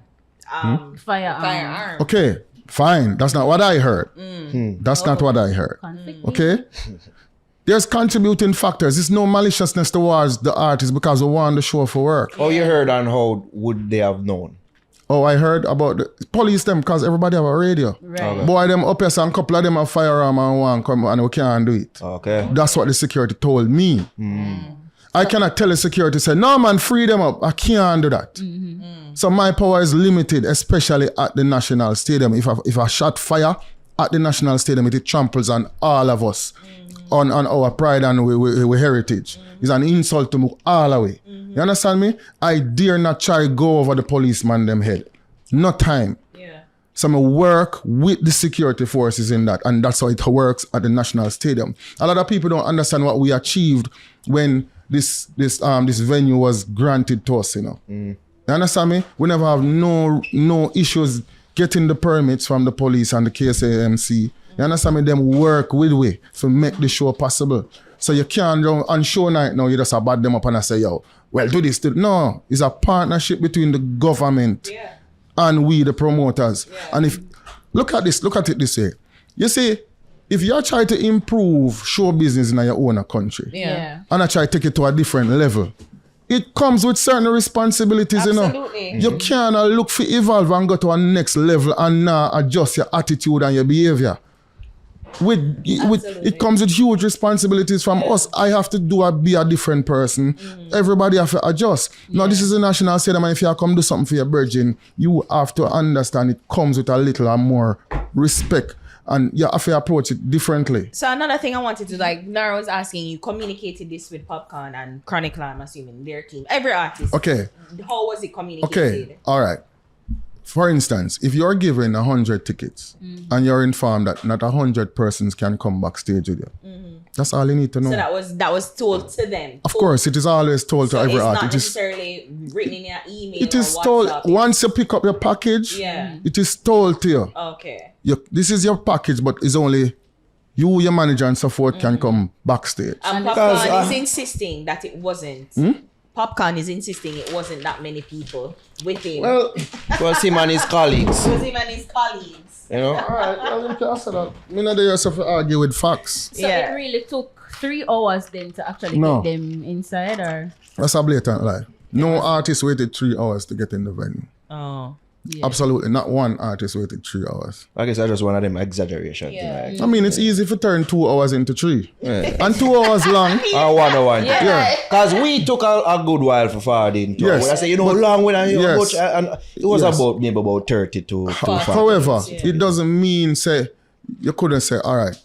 firearm. Okay, fine. That's not what I heard. That's not what I heard. Okay? There's contributing factors. There's no maliciousness towards the artist because we want the show for work. Oh, you heard on how would they have known? Oh, I heard about the police them because everybody have a radio. Right. Okay. Boy, them up here, so a couple of them have firearm and one come and we can't do it. Okay. That's what the security told me. I cannot tell the security, say, no man, free them up. I can't do that. So my power is limited, especially at the National Stadium. If I shot fire at the National Stadium, it tramples on all of us, on our pride and our heritage. It's an insult to me all the way. You understand me? I dare not try to go over the policeman them head. No time. So I work with the security forces in that, and that's how it works at the National Stadium. A lot of people don't understand what we achieved when this venue was granted to us, you know. You understand me? We never have no issues getting the permits from the police and the KSAMC. You understand me? Them work with we to make the show possible. So you can't go on show night now, you just bad them up and I say, yo, well, do this. No, it's a partnership between the government and we, the promoters. And if, look at it this way. You see, if you try to improve show business in your own country, and I try to take it to a different level, it comes with certain responsibilities, Absolutely. You know. You can't look for evolve and go to a next level and now adjust your attitude and your behavior. it comes with huge responsibilities from us. I have to be a different person. Everybody have to adjust. Now this is a national ceremony. If you come do something for your virgin, you have to understand it comes with a little more respect. And you have to approach it differently. So another thing I wanted to Nara was asking, you communicated this with Popcaan and Chronic Law, I'm assuming, their team. Every artist. Okay. How was it communicated? Okay, all right. For instance, if you're given 100 tickets and you're informed that not 100 persons can come backstage with you, that's all you need to know. So that was told to them. Of course, it is always told to every artist. It's not necessarily written in your email. It is told once you pick up your package. It is told to you. Okay. This is your package, but it's only you, your manager, and so forth can come backstage. And Popcaan is insisting that it wasn't. Popcaan is insisting it wasn't that many people with him. Well, it was him and his colleagues. It was him and his colleagues. You know? All right, well, you can say that. Me not there yourself to argue with facts. So it really took 3 hours then to actually get them inside, or? That's a blatant lie. No artist waited 3 hours to get in the venue. Oh. Yeah. Absolutely, not one artist waited 3 hours. I guess I just one of them exaggeration thing. I mean, it's easy to turn 2 hours into 3. And 2 hours long. Or 1 hour. Yeah. Because we took a good while for forwarding. Yes. I say, long when I Yes. and it was about 30 to 45. However, it doesn't mean say you couldn't say, all right,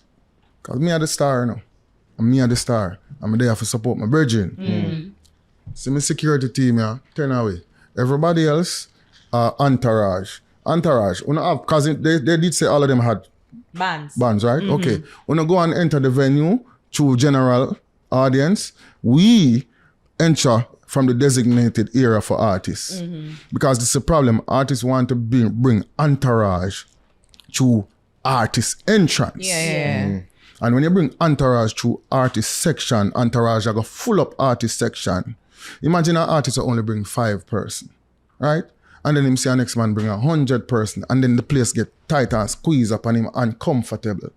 because me are the star now. And me are the star. I'm there to support my virgin. See my security team, 10 away. Everybody else, entourage. Because they did say all of them had bands, right? Okay. When you go and enter the venue through general audience, we enter from the designated area for artists. Because this is a problem. Artists want to bring entourage to artist entrance. And when you bring entourage to artist section, entourage are go full up artist section. Imagine an artist will only bring 5 person, right? And then him see a next man bring 100 person, and then the place get tight and squeeze up on him uncomfortable.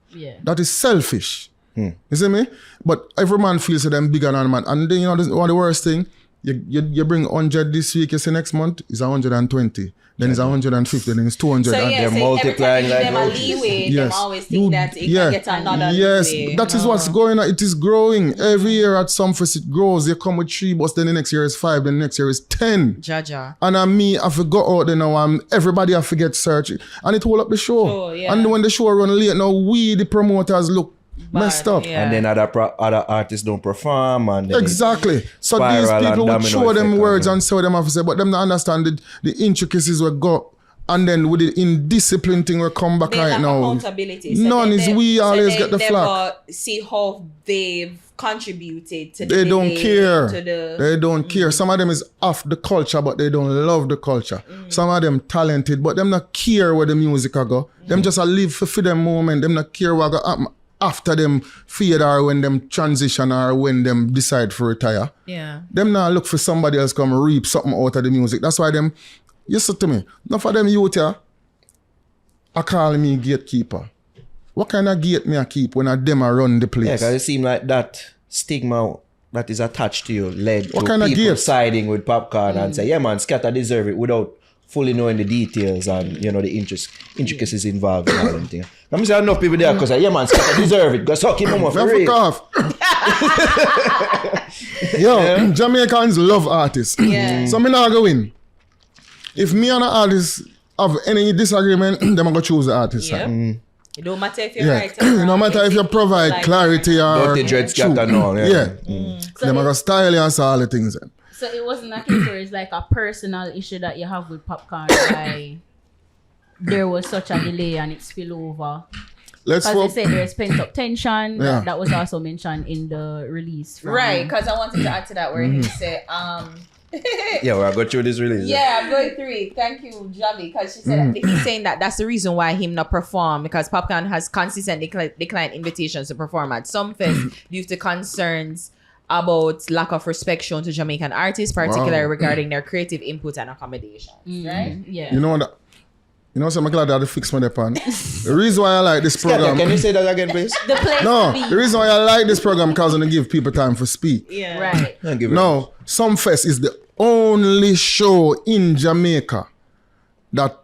That is selfish. You see me? But every man feels that them bigger than a man. And then one of the worst thing, you bring 100 this week, you see next month is 120. Then it's 150, then it's 200. So and they're multiplying like them a leeway, them always think that it can get another leeway. That is what's going on. It is growing. Every year at some fest it grows. You come with 3 bucks, then the next year is 5, then the next year is 10. Jaja. And me, I forgot out there now, everybody I forget search. And it hold up the show. And when the show run late, now we, the promoters, look messed up. And then other artists don't perform. And exactly. So these people would show them words and show them have to say, but them not understand the intricacies we got. And then with the indiscipline thing we come back right now. Accountability. So none is we always get the flack. See how they've contributed to they don't care. They don't care. Some of them is off the culture, but they don't love the culture. Some of them talented, but them not care where the music I go. Them just a live for them moment. Them not care what go happen after them fade or when them transition or when them decide to retire. Them now look for somebody else come reap something out of the music. That's why them, you said to me, enough for them youth here, I call me gatekeeper. What kind of gate me I keep when I them I run the place? Because it seems like that stigma that is attached to you led what to kind people of siding with Popcaan and say, yeah man, Skatta deserve it without fully knowing the details and the intricacies involved in all them things. I'm saying enough people there because yeah man, Skatta deserve it. Go suck him off. Fuck off. Yo, Jamaicans love artists. So me not go win. If me and an artist have any disagreement, them I go choose the artist. It don't matter if you're right or no matter if you provide clarity or the dread Skatta no. Them I go style and all the things. So it wasn't a case where it's like a personal issue that you have with Popcaan why there was such a delay and it spill over. Because they said there's pent-up tension. That was also mentioned in the release. Right, because I wanted to add to that where he said, yeah, we're going through this release. Yeah, I'm going through it. Thank you, Javi, because she said he's saying that that's the reason why him not perform, because Popcaan has consistently declined invitations to perform at some fest due to concerns about lack of respect shown to Jamaican artists, particularly regarding their creative input and accommodations. Right? Yeah. You know what? So I'm glad that I fixed my depend. The reason why I like this program. Can you say that again, please? The reason why I like this program because I give people time to speak. Right. No, Some Fest is the only show in Jamaica that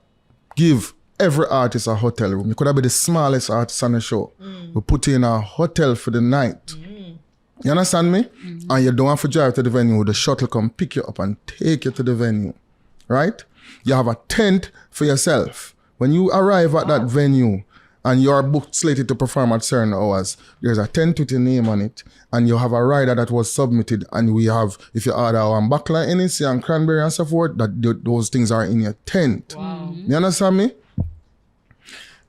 give every artist a hotel room. You could have been the smallest artist on the show. We put you in a hotel for the night. You understand me? And you don't have to drive to the venue. The shuttle come pick you up and take you to the venue. Right? You have a tent for yourself. When you arrive at that venue and you are booked slated to perform at certain hours, there's a tent with your name on it, and you have a rider that was submitted, and we have, if you order one Buckler, NEC and Cranberry and so forth, those things are in your tent. Wow. You understand me?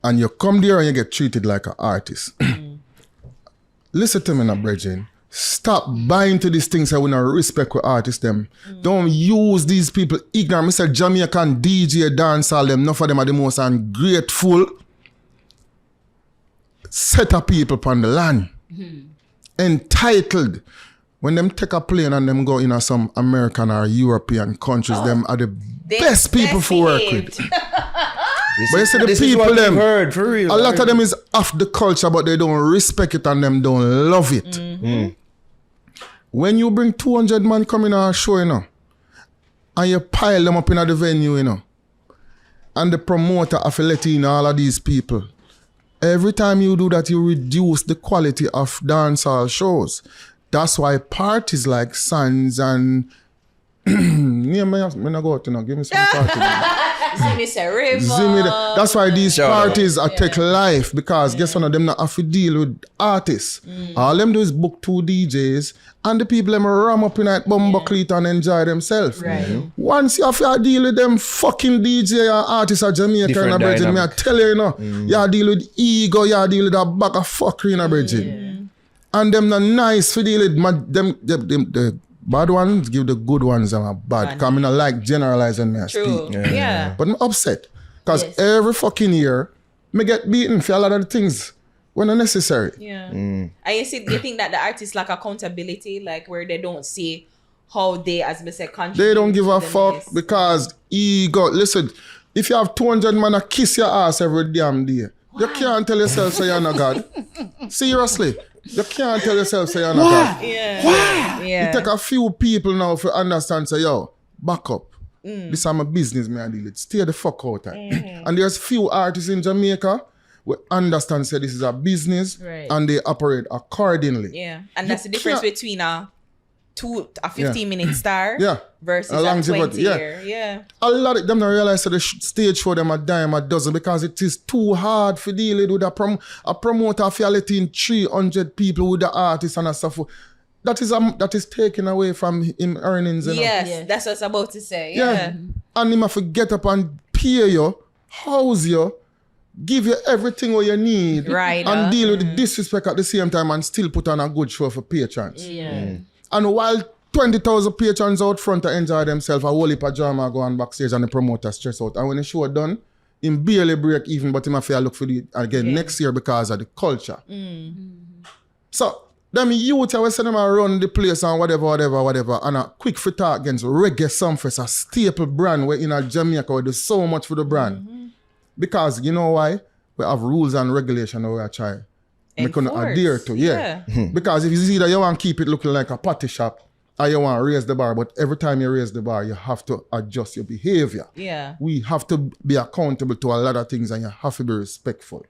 And you come there and you get treated like an artist. Listen to me now, brethren. Stop buying to these things that we don't respect with artists them. Don't use these people ignorant. Mr. Jamaican DJ dancehall them. None of them are the most ungrateful set of people upon the land. Entitled. When them take a plane and them go in some American or European countries, them are the best people for work with. But you see the people them, heard, for real, a lot of them is off the culture, but they don't respect it and them don't love it. When you bring 200 man coming on a show, you know, and you pile them up in the venue, you know, and the promoter affiliating all of these people, every time you do that, you reduce the quality of dancehall shows. That's why parties like Sands and me not go out, you know, give me some party. Zimmy say River. That's why these parties are take life, because guess what, them not have to deal with artists. All them do is book 2 DJs and the people them ram up in that bumbuckle and enjoy themselves. Once you have to deal with them fucking DJ or artists of Jamaica and Virgin, me I tell you, you know, you deal with ego, you deal with a bag of fuckery in a Virgin. And them not nice to deal with the bad ones give the good ones them a bad. Because I like generalizing me I speak. But I'm upset. Because every fucking year, me get beaten for a lot of the things when they're necessary. And you think that the artists lack accountability, like where they don't see how they, as me say, contribute. They don't give a fuck because ego. Listen, if you have 200 man a kiss your ass every damn day, you can't tell yourself say you're not God. Seriously. You can't tell yourself say you're not God. You take a few people now to understand, say, yo, back up. This is my business, me I deal with. Stay the fuck out. And there's few artists in Jamaica who understand, say, this is a business, and they operate accordingly. And that's the difference between a 15-minute star versus a 20-year. A lot of them don't realize that the stage show them a dime a dozen because it is too hard for dealing with a promoter of 300 people with the artist and stuff. That is taken away from him earnings. You know? That's what I was about to say. And him have to get up and pay you, house you, give you everything what you need, and deal with the disrespect at the same time and still put on a good show for patrons. And while 20,000 patrons out front to enjoy themselves, a whole heap of drama go on backstage and the promoter stress out. And when the show done, him barely break even, but him have to look for it again next year because of the culture. So, them youth always say them run the place and whatever. And a quick for talk against Reggae Sumfest, a staple brand where in Jamaica we do so much for the brand. Because you know why? We have rules and regulations that we are trying. We couldn't adhere to, Because if you see that you want to keep it looking like a party shop, or you want to raise the bar, but every time you raise the bar, you have to adjust your behavior. We have to be accountable to a lot of things, and you have to be respectful.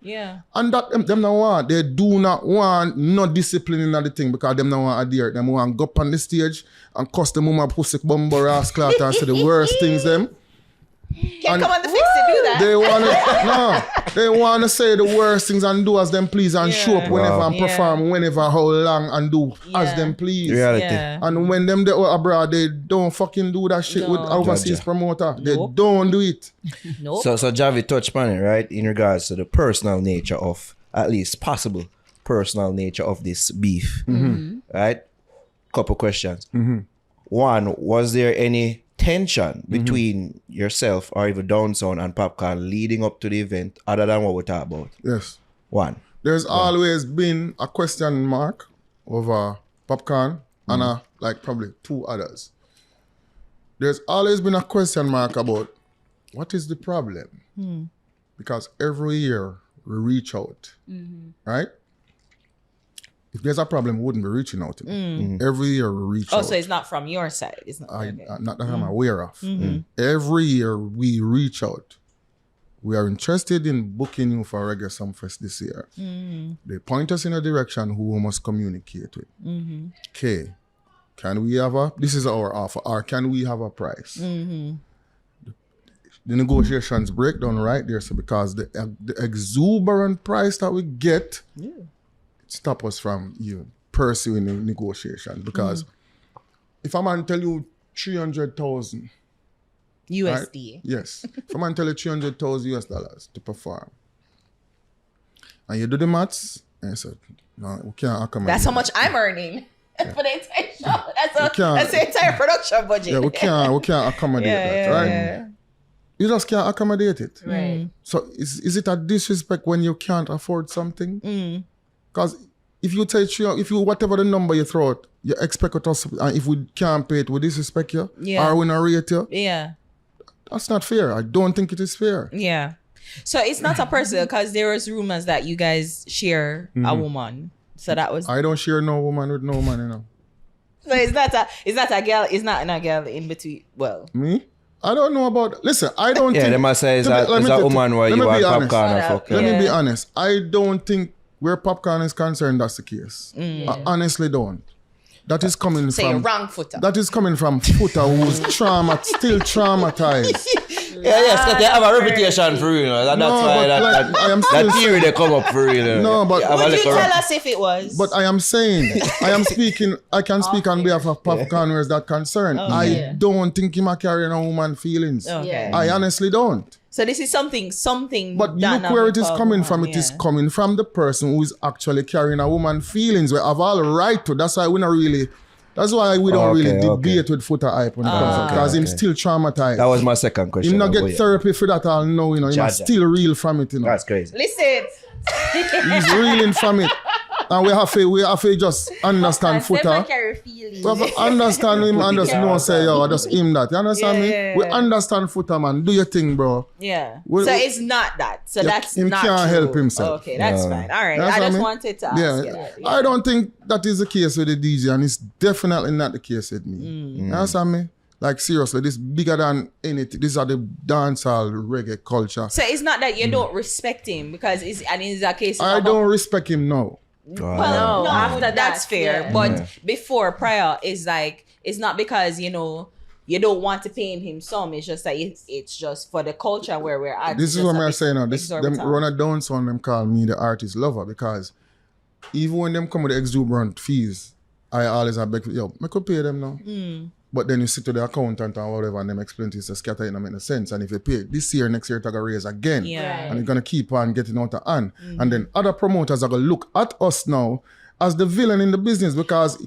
And that them not want. They do not want no discipline in the thing because them not want to adhere. Them want to go up on the stage and cuss the mama pussy bumbo ass clot and say the worst things them. Can't come on the fix to do that. They want to say the worst things and do as them please and show up whenever and perform whenever, how long and do as them please. Reality. And when them they are abroad, they don't fucking do that shit with overseas promoter. They don't do it. So Javi touched on it, right? In regards to the personal nature of, at least possible personal nature of this beef. Right? Couple questions. One, was there any tension between yourself or even Downsound and Popcaan leading up to the event other than what we talk about? Yes. One. There's always been a question mark over Popcaan and like probably 2 others. There's always been a question mark about what is the problem? Because every year we reach out, right? If there's a problem, we wouldn't be reaching out to them. Every year we reach out. So it's not from your side. It's not not that I'm aware of. Every year we reach out. we are interested in booking you for Reggae Sumfest this year. They point us in a direction who we must communicate with. Okay, can we have this is our offer, or can we have a price? The negotiations break down right there, so because the exuberant price that we get stop us from even pursuing the negotiation. Because if a man tell you 300,000 USD. Right? Yes. If a man tell you 300,000 US dollars to perform, and you do the maths, and you say, no, we can't accommodate. That's how much I'm earning for the entire show. That's the entire production budget. Yeah, we can't accommodate that, right? Yeah. You just can't accommodate it. Right. So is it a disrespect when you can't afford something? Because if you take whatever the number you throw out, you expect us, and if we can't pay it, we disrespect you, or we not rate you. Yeah. That's not fair. I don't think it is fair. Yeah. So it's not a person, because there was rumors that you guys share a woman. So that was. I don't share no woman with no man, you know. So it's not a girl in between. Well. Me? I don't know about. Listen, I don't think. Yeah, they must say, is that woman where you are Popcaan or fuck? Let me be honest. I don't think where Popcaan is concerned, that's the case. I honestly don't. That is coming from wrong Foota. That is coming from Foota, who's still traumatized. Yes, they have a reputation for real. That's why that theory they come up for real. No, but would you tell us if it was? But I am saying, I can speak on behalf of Popcaan where is that concerned. I don't think him a carrying a woman feelings. I honestly don't. So this is something. But look where it is coming from. It is coming from the person who is actually carrying a woman feelings. We have all right to. That's why we don't really debate with Foota Hype when it comes to, because him still traumatized. That was my second question. Him not get therapy for that all know, you know. He's still real from it, you know. That's crazy. Listen. He's reeling from it. And we have to just understand Foota. We have to understand him and just know, say, yo, just him that. You understand me? We understand Foota, man. Do your thing, bro. Yeah. So it's not that. So that's him not can't true. help himself. Okay, that's fine. All right. I just wanted to ask you that. I don't think that is the case with the DJ, and it's definitely not the case with me. You understand me? Like, seriously, this bigger than anything. These are the dancehall reggae culture. So it's not that you don't respect him, because it's a case. I don't respect him now. Well, no, after that's fair. Yeah. But before, prior, is like, it's not because, you know, you don't want to pay him some. It's just that it's just for the culture where we're at. This is what I'm saying now. Them run a dance on them call me the artist lover, because even when them come with the exuberant fees, I always have beg, yo, I could pay them now. But then you sit to the accountant or whatever and them explain to you, say, Skatta, it don't make no sense. And if you pay this year, next year, it's going to raise again. And you're going to keep on getting out of hand. And then other promoters are going to look at us now as the villain in the business, because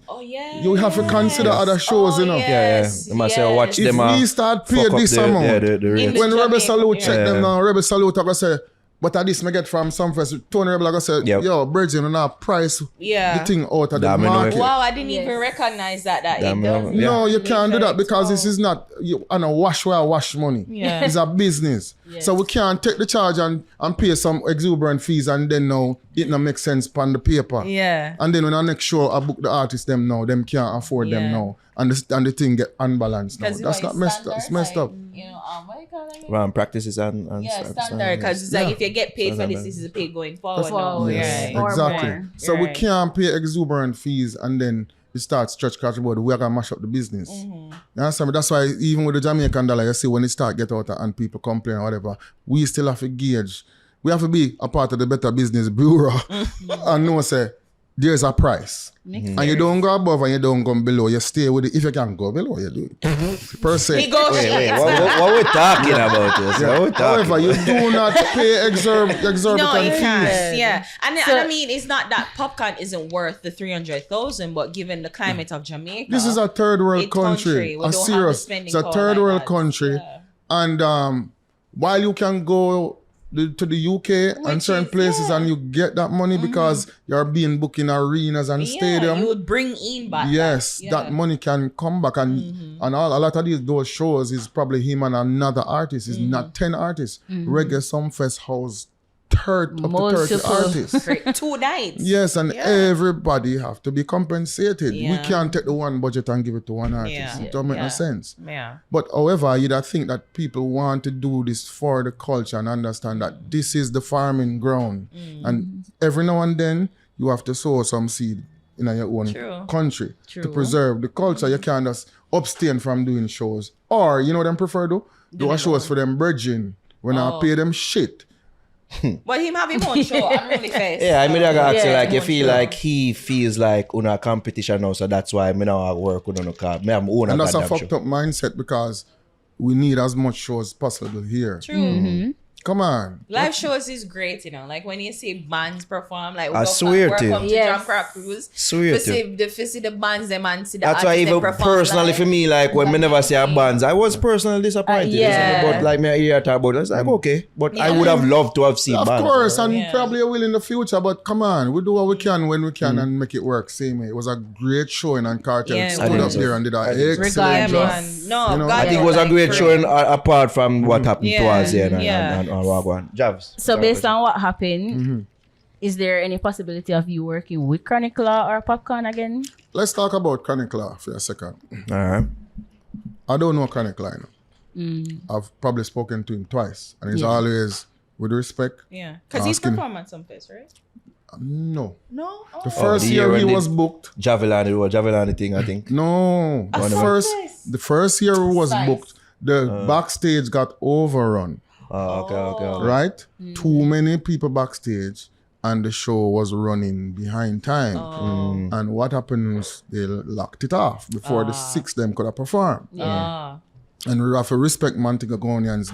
you have to consider other shows, you know. They must say, watch them. If we start paying this amount, when Rebel Salute check them now, Rebel Salute are going to say, but at this I get from some first. Tony Rebel like I said, yo, Bridget, and now price the thing out of the market. Wow, I didn't even recognize that it does. No, you can't do that, because this is not on a wash where I wash money. It's a business. So we can't take the charge and pay some exuberant fees, and then now it not make sense on the paper. And then when I next show I book the artists them now, them can't afford them now. And the thing get unbalanced now. That's not messed up. It's messed up. You know, what do you call it? Around practices and standard, because it's like if you get paid for this is paid going forward. Exactly. So we can't pay exuberant fees and then it starts stretch catch about we are gonna mash up the business. You understand me? That's why even with the Jamaican dollar, you see when it start get out and people complain or whatever, we still have to gauge. We have to be a part of the Better Business Bureau and know say there's a price. And you don't go above and you don't go below. You stay with it. If you can go below, you do it. Per se. Wait, what we talking about this? However, you do not pay exorbitant fees. Yeah. And I mean, it's not that Popcaan isn't worth the 300,000, but given the climate of Jamaica, this is a third world country. It's a third world country. And while you can go to the UK and certain places and you get that money because you're being booked in arenas and stadium. You would bring in back. Yes, that money can come back and a lot of those shows is probably him and another artist. It's not 10 artists. Reggae Sumfest house 30 artists. 2 nights. Yes, and everybody have to be compensated. Yeah. We can't take the one budget and give it to one artist. Yeah. It don't make no sense. Yeah. But however, you'd think that people want to do this for the culture and understand that this is the farming ground. And every now and then, you have to sow some seed in your own country to preserve the culture. You can't just abstain from doing shows. Or, you know what I prefer to do? Do a shows for them bridging when I pay them shit. But him have his own show on OnlyFans. Yeah, I mean, I gotta ask you, like, you feel like he feels like una competition now, so that's why I now work with no car. And that's a fucked up mindset because we need as much shows as possible here. True. Come on. Live shows is great, you know. Like when you see bands perform, like I swear to you. welcome to Jam Crack Cruise. Swear to you. To see the bands them and see the that's why even personally for me, like when me never see a bands, I was personally disappointed. But like me I hear talk about it, I was like, okay. But I would have loved to have seen bands. Of course, and probably will in the future, but come on, we do what we can when we can and make it work. Same way. It was a great showing and Kartel stood up there and did an excellent job. No, you know? I think it was a great showing apart from what happened to us here and Wagwan. So based on what happened, is there any possibility of you working with Chronic Law or Popcaan again? Let's talk about Chronic Law for a second. Alright. I don't know Chronic Law. I've probably spoken to him twice. And it's always with respect. Yeah. Because he's performed at some place, right? No. No? Oh. The first year he was booked. Javelin thing, I think. No. The first year he was booked, the backstage got overrun. Okay. Right? Too many people backstage and the show was running behind time. And what happened was they locked it off before the 6 them could have performed. And we have to respect Montegonians.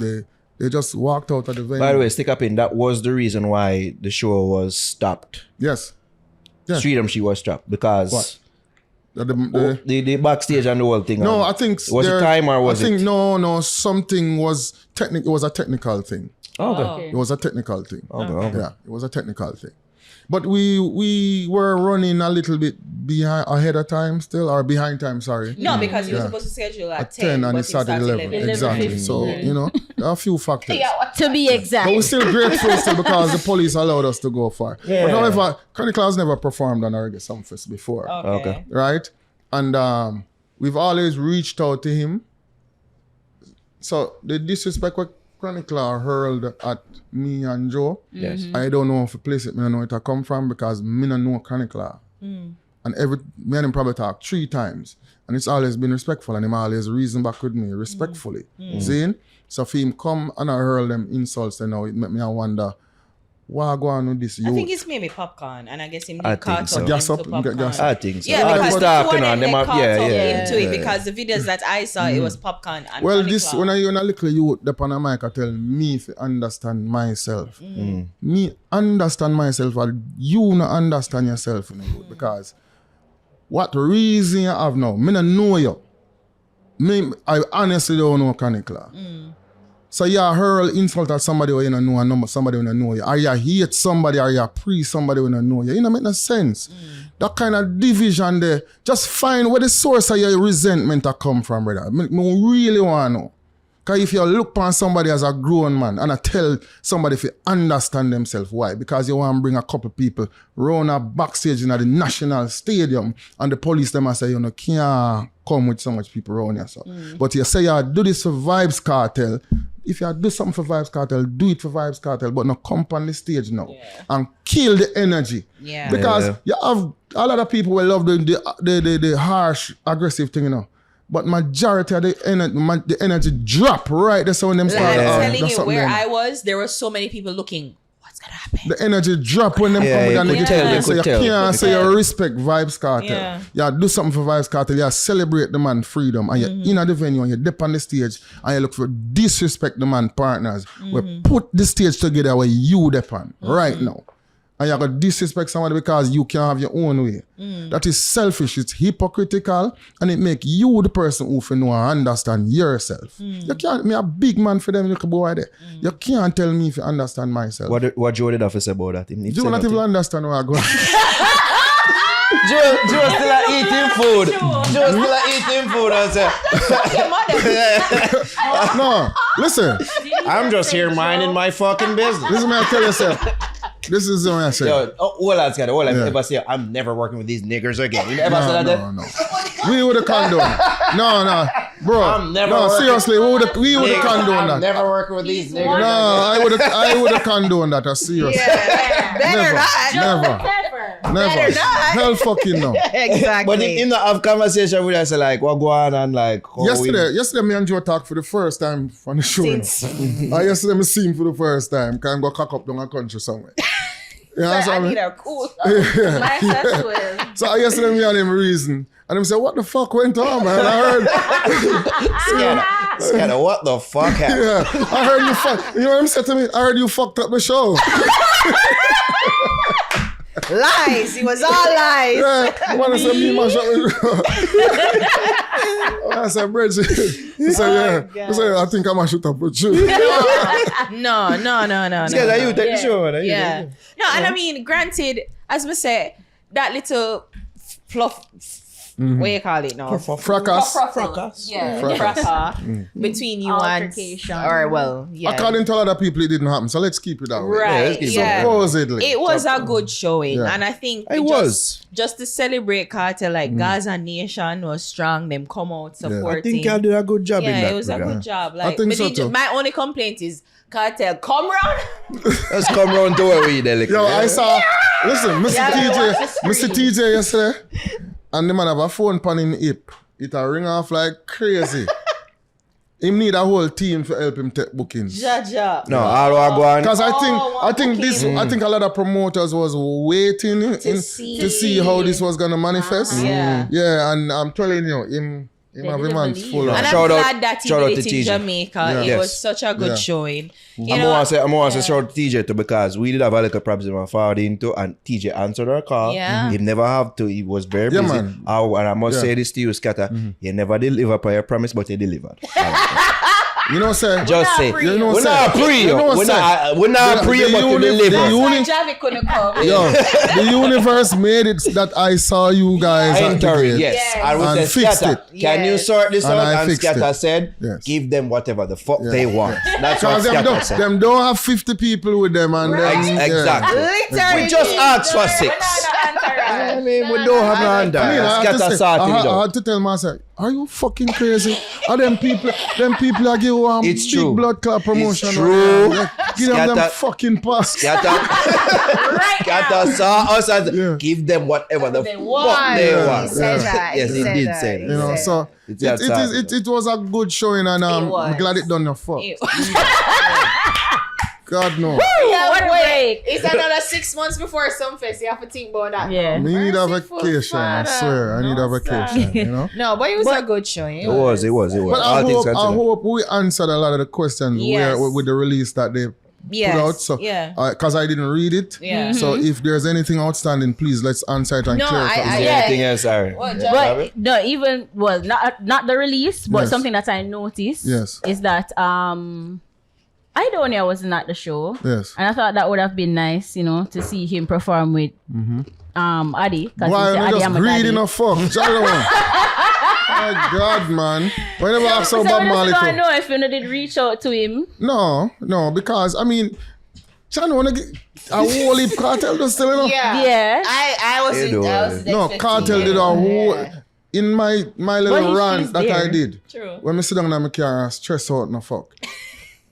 They just walked out of the venue. By the way, stick up in, that was the reason why the show was stopped. Yes. Freedom Street was stopped because what? The backstage and the whole thing. No, I think was it time or was it? I think no. Something was technical. It was a technical thing. Okay. It was a technical thing. Okay. Yeah, it was a technical thing. But we were running a little bit ahead of time still, or behind time. Sorry. No, because you were supposed to schedule at 10 and but it started 11. Exactly. So there are a few factors. To be exact. But we're still grateful still because the police allowed us to go far. Yeah. But however, Chronic Law has never performed on a reggae sumfest before. Okay. Right? And we've always reached out to him. So the disrespect what Chronic Law hurled at me and Joe, I don't know if the place it, I don't know where it come from because I don't know Chronic Law. And me and him probably talk 3 times. And it's always been respectful and him always reason back with me respectfully. See? So for him come and I hurl them insults and now it make me wonder why go on with this youth? I think it's maybe Popcaan, and I guess him I caught think so. up Gas into up, Popcaan. gas I think so. Yeah, because talking two on of them them caught up into it yeah. because the videos that I saw, it was Popcaan and well, Chronic this Law. when I a little youth up on a mic, I tell me if I understand myself. Me understand myself, and you not understand yourself, because what reason you have now? Me not know you. I honestly don't know Chronic Law. So you hurl insult at somebody who you don't know and somebody who don't know you. Or you hate somebody or you praise somebody who don't know you. You know, make no sense. That kind of division there, just find where the source of your resentment come from, brother. Me really want to know. Because if you look upon somebody as a grown man and I tell somebody if you understand themselves, why? Because you want to bring a couple people round a backstage in the national stadium and the police them and say, you know, can't come with so much people around here. So. But you say you do this for Vybz Kartel. If you do something for Vybz Kartel, do it for Vybz Kartel, but not come on the stage now and kill the energy. Yeah. Because you have a lot of people will love the harsh, aggressive thing, you know. But majority of the energy drop right there. So when them start, I'm telling you, where I was, there were so many people looking, what's gonna happen? The energy drop when them come with that negativity. So you can't say you respect Vybz Kartel. You do something for Vybz Kartel. You celebrate the man freedom, and you're in the venue and you dip on the stage and you look for disrespect the man partners. We put the stage together where you dip on right now. And you got to disrespect somebody because you can't have your own way. That is selfish, it's hypocritical, and it make you the person who can know and understand yourself. You can't, me a big man for them, little boy there. You can't tell me if you understand myself. What Joe did have to say about that? Joe not even understand where I go. Joe still eating food. Joe still eating food and say. No, listen. I'm just here minding my fucking business. This is what I tell yourself. This is what I say. Yo, all I ever say, I'm never working with these niggers again. You ever say that? No. We would have condoned. No, bro. I'm never no, working. Seriously, we would have condoned that. I'm never working with these niggers. No, I would have condoned that. Seriously. Yeah. Better not. Never. Hell fucking no. Exactly. But if in the have conversation with us, like, what go on and like, yesterday, me and Joe talked for the first time on the show. Yesterday, me see him for the first time. Can go cock up down a country somewhere. You know what I need a cool. So yesterday, me and him reason. And him said, what the fuck went on, man? I heard. Skatta, what the fuck happened? Yeah, I heard you fuck. You know what him said to me? I heard you fucked up the show. Lies. It was all lies. Yeah, when I said me mash up I said, Bridget. He said, yeah. He said, I think I mash it up with you. No. Skatta, you take the show, man. Yeah. No, and I mean, granted, as we said, that little fluff. What do you call it now? Fracas. Yeah, fracas between you and according to other people, it didn't happen. So let's keep it that way. Right. Yeah. Supposedly, it was a good showing, and I think it was just to celebrate Cartel. Like Gaza Nation was strong. Them come out supporting. I think I did a good job in that. Yeah, it was a good job. Like, I think so too. My only complaint is Cartel, come round. Let's come round to where we there. Yo, I saw. Listen, Mr. TJ yesterday. And the man have a phone pan in hip. It a ring off like crazy. Him need a whole team to help him take bookings. Jaja. No, all I go on. Because I think a lot of promoters was waiting to see how this was gonna manifest. Yeah, and I'm telling you, him have a man's full. And I'm glad that he did it in Jamaica. It was such a good showing. I'm going to say shout out to TJ too, because we did have a little problems with forward into, and TJ answered our call. Yeah. He never have to. He was very busy. Man. And I must say this to you, Skatta. You never deliver per your promise, but you delivered. You know, sir. Just say. You know, we're not pre. We're not pre, but to deliver. The universe made it that I saw you guys entering. Yes. And fixed it. Can you sort this out? And Skatta said, yes. Give them whatever the fuck they want. That's what Skatta said. Them don't have 50 people with them. And exactly. Literally. We just asked for 6. I mean, we don't have no under. I had to tell myself, are you fucking crazy? Are them people are give big blood clot promotion? It's true. Give them fucking pass. Skatta saw us as give them whatever the fuck they want. He said that. Yes, he did say that. You know, so it was a good showing, and I'm glad it done your fuck. God no. Wait. It's another 6 months before Sumfest. You have to think about that. Yeah. Me need a vacation. I swear, I need a vacation. You know. No, but it was a good showing. It was. But I hope we answered a lot of the questions with the release that they put out. So, because I didn't read it. Yeah. So if there's anything outstanding, please let's answer it and clarify. Is there anything else, Aaron? But not the release, but something that I noticed is that Idonia wasn't at the show. Yes. And I thought that would have been nice, to see him perform with Addy. Why are you just greedy enough fuck? My God, man. Whenever I saw Bob Marley. I don't know if you did reach out to him. No, because I mean, Chan wanna get a whole heap Cartel just still, Yeah. I was no, Cartel did a whole in my little rant that I did. True. When I sit down in my car and stress out no fuck.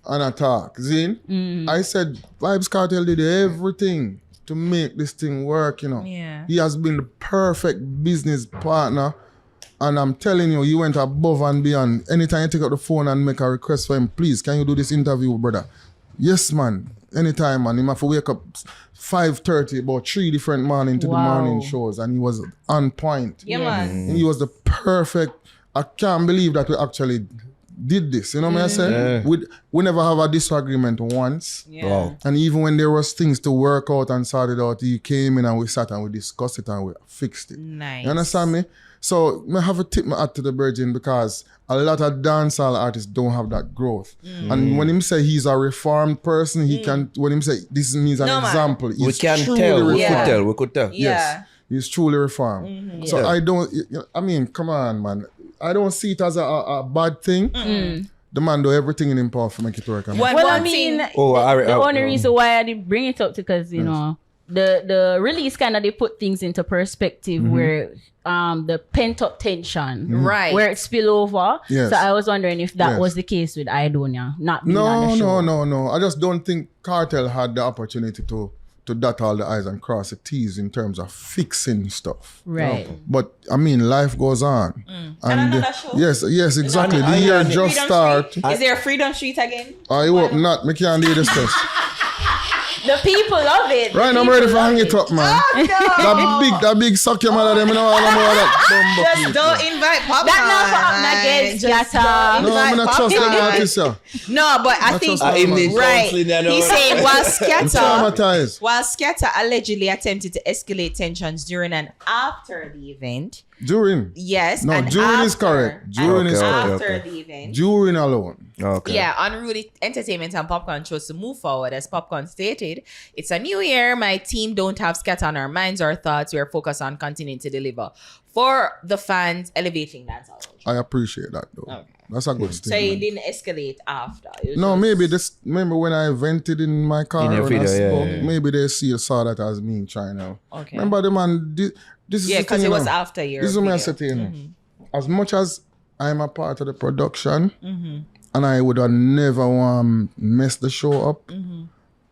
And I talk. Zin, I said Vybz Kartel did everything to make this thing work, Yeah. He has been the perfect business partner. And I'm telling you, he went above and beyond. Anytime you take out the phone and make a request for him, please, can you do this interview, brother? Yes, man. Anytime, man. He have to wake up 5:30, about 3 different morning to the morning shows. And he was on point. Yeah, man. And he was the perfect. I can't believe that we actually did this, you know what I say? We never have a disagreement once. Yeah. Wow. And even when there was things to work out and sort it out, he came in and we sat and we discussed it and we fixed it. Nice. You understand me? So I have a tip my hat to the Virgin, because a lot of dancehall artists don't have that growth. And when him say he's a reformed person, he can, when him say this means an example, we can tell, we could tell. Yes, he's truly reformed. So I mean, come on, man. I don't see it as a bad thing. the man do everything in him power to make it work. The only reason why I didn't bring it up because you know the release kind of they put things into perspective where the pent up tension where it spill over. Yes. So I was wondering if that was the case with Idonia not being on the show. No. I just don't think Kartel had the opportunity to dot all the I's and cross the T's in terms of fixing stuff. Right. But I mean, life goes on. And another show. Yes, exactly. The year just started. Is there a Freedom Street again? I hope not. Me can't do this test. The people love it. Right, I'm ready for hang it up, man. Oh, no. that big suck your mother, them, you know, all them more that just don't invite Popcaan. That not for Skatta. No, I'm not trust them artists, yeah. No, but I think right. He's saying while Skatta allegedly attempted to escalate tensions during and after the event. During? Yes. No, during is correct. During is correct. After the event. During alone. Okay. Yeah, Unruly Entertainment and Popcaan chose to move forward. As Popcaan stated, it's a new year. My team don't have Skatta on our minds or thoughts. We are focused on continuing to deliver for the fans, elevating dancehall culture. I appreciate that though. Okay. That's a good thing. So you didn't escalate after? Maybe when I vented in my car in video, maybe they saw that as me trying to. Okay. Remember the man, this is the because thing, it was after your This is what I said to you. As much as I'm a part of the production, and I would have never want to mess the show up,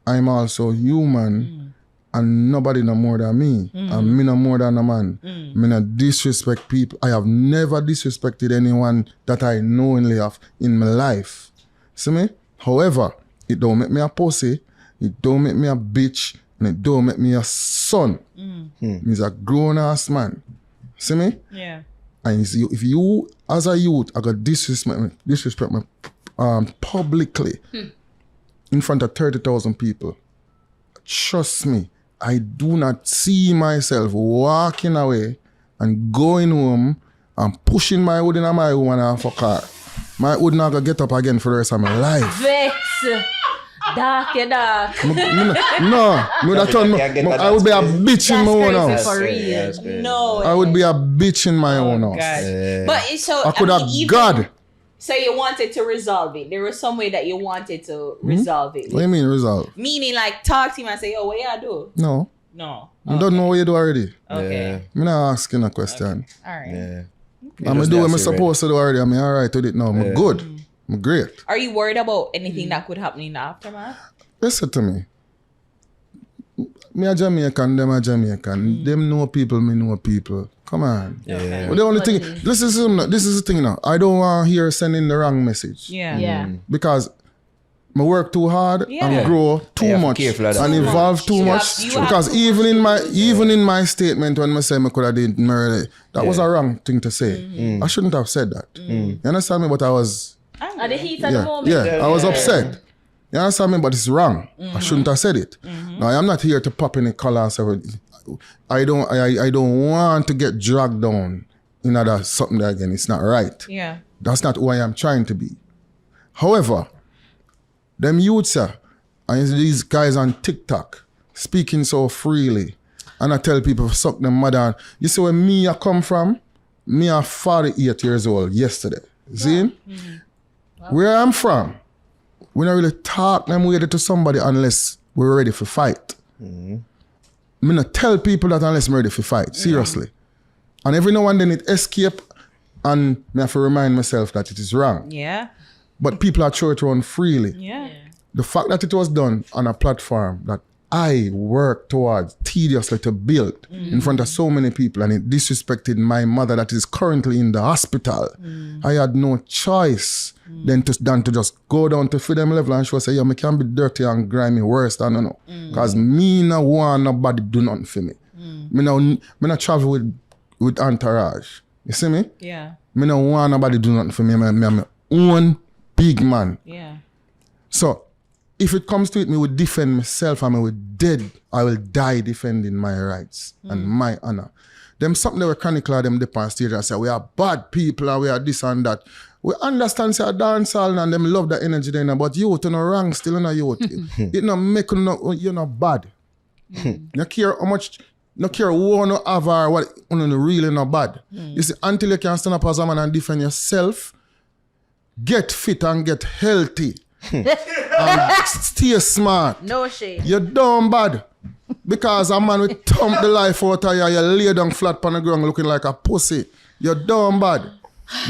I'm also human, and nobody no more than me, and me no more than a man. Me no disrespect people. I have never disrespected anyone that I knowingly have in my life. See me? However, it don't make me a pussy, it don't make me a bitch, and it don't make me a son. Me's a grown-ass man. See me? Yeah. And if you, as a youth, are going to disrespect me publicly in front of 30,000 people, trust me, I do not see myself walking away and going home and pushing my hood in my home and off a car. My hood not going to get up again for the rest of my life. Vex. Dark. I would be a bitch in my own house. For real. No. I would be a bitch in my own house. But so I could have God. So you wanted to resolve it. There was some way that you wanted to resolve it. What do you mean resolve? Meaning like talk to him and say, "Yo, what you do?" No. You don't know what you do already. Okay. I'm not asking a question. Okay. All right. Yeah. I'm do what I'm supposed to do already. I'm alright with it now. I'm good. I'm great. Are you worried about anything that could happen in the aftermath? Listen to me. Me a Jamaican, them a Jamaican. Them know people, me know people. Come on. Okay. But the only thing, this is the thing now. I don't want to hear sending the wrong message. Yeah. Because I work too hard and grow too much and evolve too much. Because even in my statement when I say I could have did murder, that was a wrong thing to say. I shouldn't have said that. You understand me? But I was at the heat of the moment. Yeah, I was upset. You understand me? But it's wrong. I shouldn't have said it. Now I am not here to pop any color and say I don't want to get dragged down in other something that again. It's not right. Yeah. That's not who I am trying to be. However, them youths and these guys on TikTok speaking so freely, and I tell people suck them mother. You see where me I come from? Me I'm 48 years old yesterday. See? Where I'm from, we don't really talk them way to somebody unless we're ready for fight. Me not tell people that unless I'm ready for fight. Seriously. And every now and then it escape, and me have to remind myself that it is wrong. Yeah. But people are throw it around freely. Yeah. The fact that it was done on a platform that I worked towards tediously to build in front of so many people, and it disrespected my mother that is currently in the hospital. I had no choice than to just go down to freedom level and show say, yeah, me can be dirty and grimy worse than no. Because me no want nobody do nothing for me. Me no travel with entourage. You see me? Yeah. Me no want nobody do nothing for me. I'm my own big man. Yeah. So if it comes to it, me will defend myself and I will die defending my rights and my honor. Them something that were Chronic Law, them dip on stage and say, we are bad people and we are this and that. We understand say a dancehall and them love the energy then, but youth you no wrong still in a youth. It no make you no bad. No care how much, no care who no have or what you no really no bad. You see, until you can stand up as a man and defend yourself, get fit and get healthy. And stay smart. No shade. You're dumb bad. Because a man will thump the life out of you, you lay down flat on the ground looking like a pussy. You're dumb bad.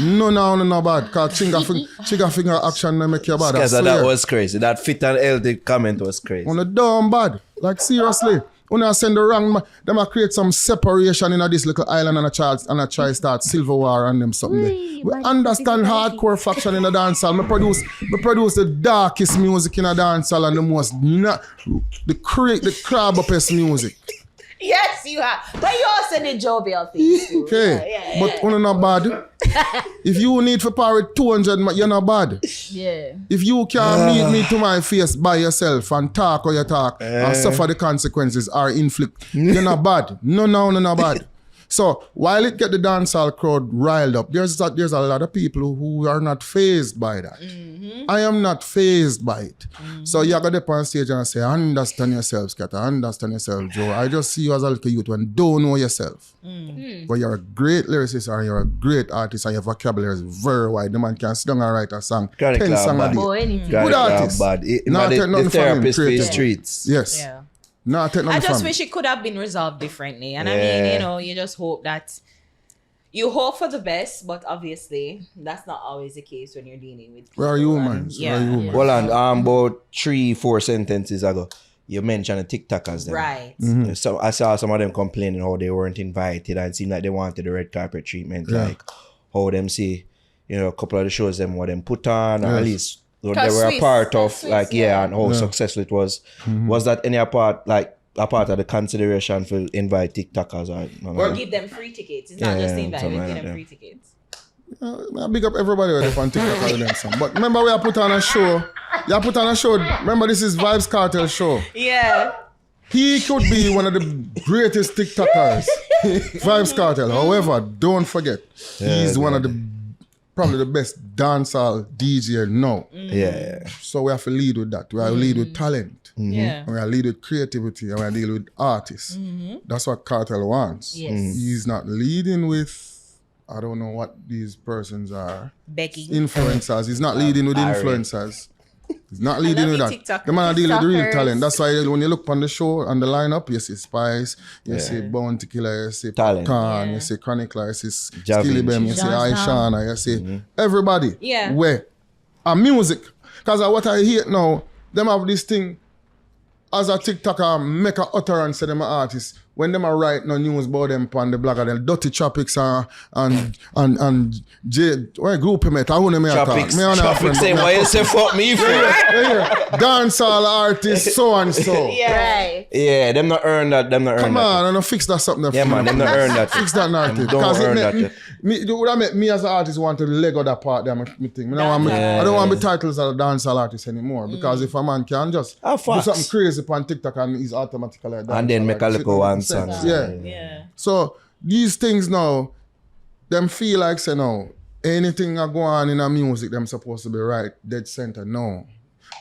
No bad. Because trigger finger action may make you bad. That was crazy. That fit and healthy comment was crazy. On the dumb bad. Like seriously. When I send the wrong man, them a create some separation in this little island and a try start civil war and them something there. We understand hardcore faction in the dancehall. Me produce the darkest music in the dancehall and the most the crab uppest music. Yes, you have. But you also did jovial things too. Okay. But you're not bad. If you need for power 200, you're not bad. Yeah. If you can meet me to my face by yourself and talk how you talk and suffer the consequences or inflict, you're not bad. No, not bad. So while it get the dancehall crowd riled up, there's a lot of people who are not fazed by that. Mm-hmm. I am not fazed by it. Mm-hmm. So you gotta up on stage and say, understand yourself, Skatta, understand yourself, Joe. I just see you as a little youth when don't know yourself. Mm-hmm. But you're a great lyricist or you're a great artist and your vocabulary is very wide. The man can sit down and write a song. 10 songs a day. Good artist. The therapist for the streets. Yes. Yeah. No, I just wish it could have been resolved differently. And I mean, you just hope that you hope for the best, but obviously that's not always the case when you're dealing with people. Where are humans? Well, and about 3-4 sentences ago, you mentioned the TikTokers then. Right. Mm-hmm. So I saw some of them complaining how they weren't invited and it seemed like they wanted the red carpet treatment, like how them see, a couple of the shows them what them put on, or at least they were a part of, and how successful it was. Mm-hmm. Was that any part of the consideration for invite TikTokers or give them free tickets? It's not just invite, give them free tickets. I big up everybody with on TikTok and them some. But remember we are put on a show. Remember this is Vybz Kartel show. Yeah. He could be one of the greatest TikTokers. Vybz Kartel. However, don't forget, he's one of the probably the best dancehall DJ now. Yeah. So we have to lead with that. We have to lead with talent. Mm-hmm. Yeah. We have to lead with creativity. And we have to deal with artists. Mm-hmm. That's what Kartel wants. Yes. He's not leading with, I don't know what these persons are. Begging. Influencers. He's not leading with influencers. He's not leading with that. The man deal with the real talent. That's why when you look on the show, on the lineup, you see Spice, you see Bounty Killer, you see Popcaan, you see Chronic Law, you see Skilly Bem, you see Aishana, you see everybody. Yeah. Where? And music. Because what I hear now, them have this thing, as a TikToker, make a utterance to them artists. When them are write no news about them on the blog, them dirty tropics and why group mate? I want to tropics. Tropics say why you say fuck me for? Dancehall artists so and so. Yeah. Right. Yeah, them not earn that. Come on, I don't fix that something. Yeah, man, them not earn that. Fix that narrative. Don't earn that. Me as an artist want to leg of that part there. I don't want to be titles as a dancehall artist anymore because if a man can just do something crazy on TikTok and he's automatically a dancehall and then make a little one. Yeah. So these things now, them feel like say no, anything that go on in a music, them supposed to be right, dead center. No.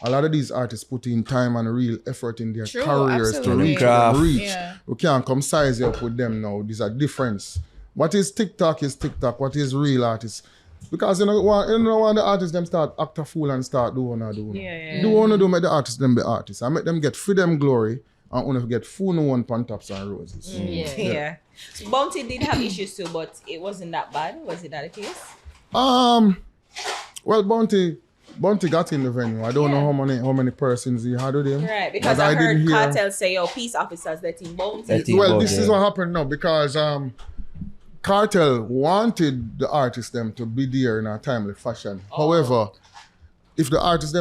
A lot of these artists put in time and real effort in their careers to reach. Yeah. We can't come size you up with them now. There's a difference. What is TikTok is TikTok. What is real artists? Because you don't want the artists them start act a fool and start do what do. Make the artists them be artists. I make them get freedom glory. And only get full no one pan tops and roses. Yeah. So Bounty did have issues too, but it wasn't that bad. Was it that the case? Well, Bounty got in the venue. I don't know how many persons he had with him. Right, because I heard Kartel say, peace officers letting Bounty. This is what happened now because Kartel wanted the artists them to be there in a timely fashion. However, if the artists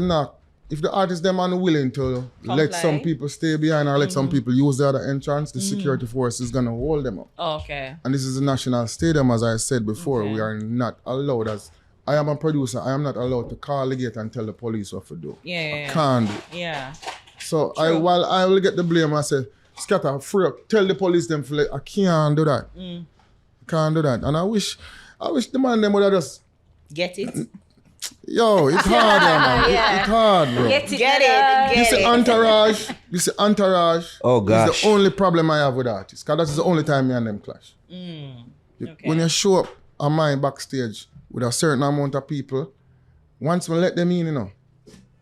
them unwilling to let some people stay behind or let some people use the other entrance, the security force is going to hold them up. Okay. And this is a national stadium, as I said before. We are not allowed, as I am a producer, I am not allowed to call the gate and tell the police what to do. I can't do. Yeah. So while I will get the blame, I say, Skatta, free up, tell the police them, I can't do that. Can't do that. And I wish the man them would have just... Get it? Yo, it's hard, man. It's hard, bro. Get it. This is Entourage. Oh, gosh. It's the only problem I have with artists. Because that is the only time me and them clash. When you show up on my backstage with a certain amount of people, once we let them in, you know,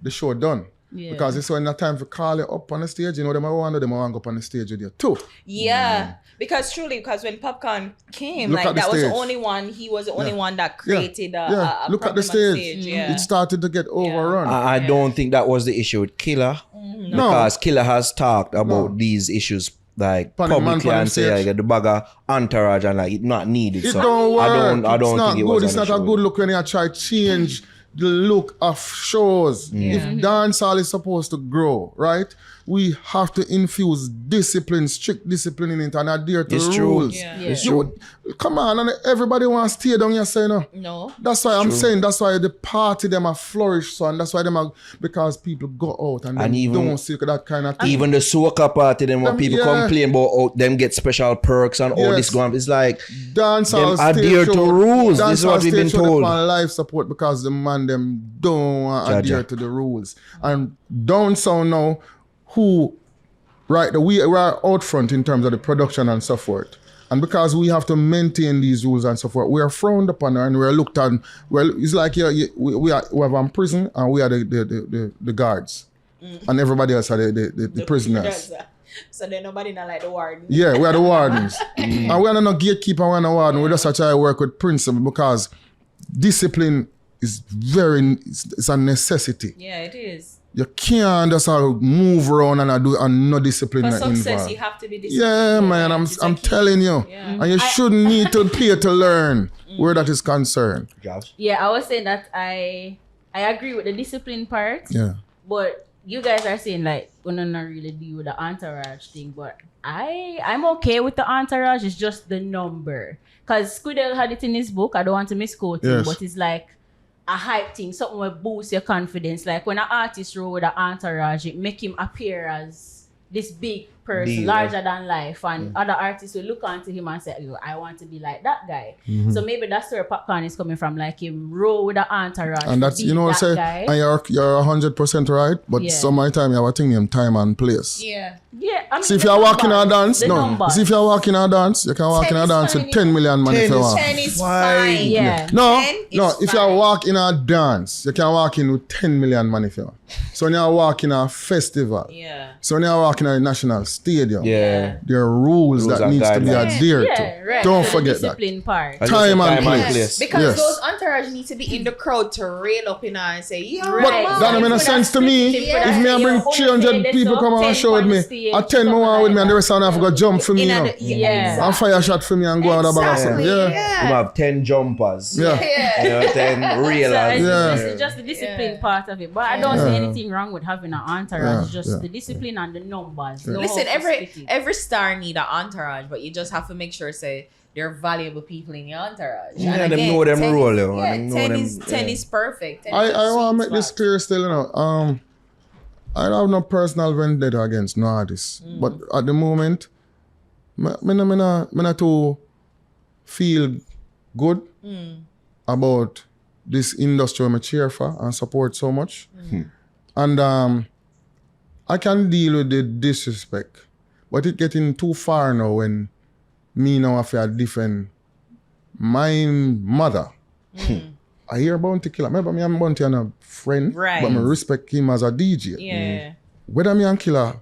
the show done. Yeah. Because it's when the time for call you up on the stage, you know, them want to go up on the stage with you too. Yeah. Because when Popcaan came, like that was the only one, he was the only one that created a look at the stage. It started to get overrun. I don't think that was the issue with Killer. No. Because Killer has talked about these issues like publicly and say like the bagger entourage and like it not needed. It so don't work. I don't think it was It's not a good look when you try to change the look of shows. If dancehall is supposed to grow, right? We have to infuse discipline, strict discipline in it and adhere to the rules. Yeah. It's true. Come on, and everybody wants to stay down here saying no. No. That's why I'm saying that's why the party them are flourish, so and that's why them are because people go out and they don't see that kind of thing. Even the soca party, then when people complain about them get special perks and all this going, it's like dancehall them adhere to rules. This is what we've been told. On life support because the man them don't adhere to the rules and don't sound now. Who, right, we are out front in terms of the production and so forth. And because we have to maintain these rules and so forth, we are frowned upon and we are looked at. Well, it's like we have in prison and we are the guards. And everybody else are the prisoners. So then nobody not like the warden. Yeah, we are the wardens. And we are not gatekeeper, we are not warden. We just try to work with principle because discipline is it's a necessity. Yeah, it is. You can't just move around and do and no discipline. For success, involved. you have to be disciplined. Yeah, man, I'm telling you. Yeah. And you shouldn't need to pay to learn where that is concerned. Yeah, I was saying that I agree with the discipline part. Yeah. But you guys are saying like we're not really deal with the entourage thing. But I'm okay with the entourage. It's just the number. Because Squidel had it in his book. I don't want to misquote him, but it's like a hype thing, something will boost your confidence. Like when an artist roll with an entourage, it make him appear as this big person, larger than life, and other artists will look onto him and say, oh, I want to be like that guy. So maybe that's where Popcaan is coming from, like him roll with an entourage. And that's, you know what I say, and you're 100% right, but some of the time you have a thing named time and place. Yeah. Yeah. I mean, see if you're walking a dance, see if you're walking a dance, you can walk in a dance with 10 million money if you want. 10 is fine. Yeah. No, if you walk in a dance, you can walk in with 10 million money if you want. So when you walk in a festival, so when you walk in a national stadium, there are rules that needs to be adhered to. Right. Don't so forget the discipline that. Part. Time and place. Because those entourage need to be in the crowd to rail up in and say, yeah. But that don't make sense to me. If me I bring 300 people come on and show with me, I 10 more with me and the rest of them have to jump for me. And fire shot for me and go out of the bag. You have 10 jumpers. You know, 10 reelers. So it's just the discipline part of it. But I don't see anything wrong with having an entourage. Just the discipline and the numbers. Listen, every star need an entourage, but you just have to make sure say they're valuable people in your entourage. Yeah, and them again, know them role. 10 is perfect. I want to make this clear still, you know. I don't have no personal vendetta against no artists. But at the moment, I not too feel good about this industry I cheer for and support so much. And I can deal with the disrespect. But it's getting too far now when me now have to defend my mother. I hear Bounty Killer. Maybe me and Bounty are a friend, but I respect him as a DJ. Yeah. Whether me and Killer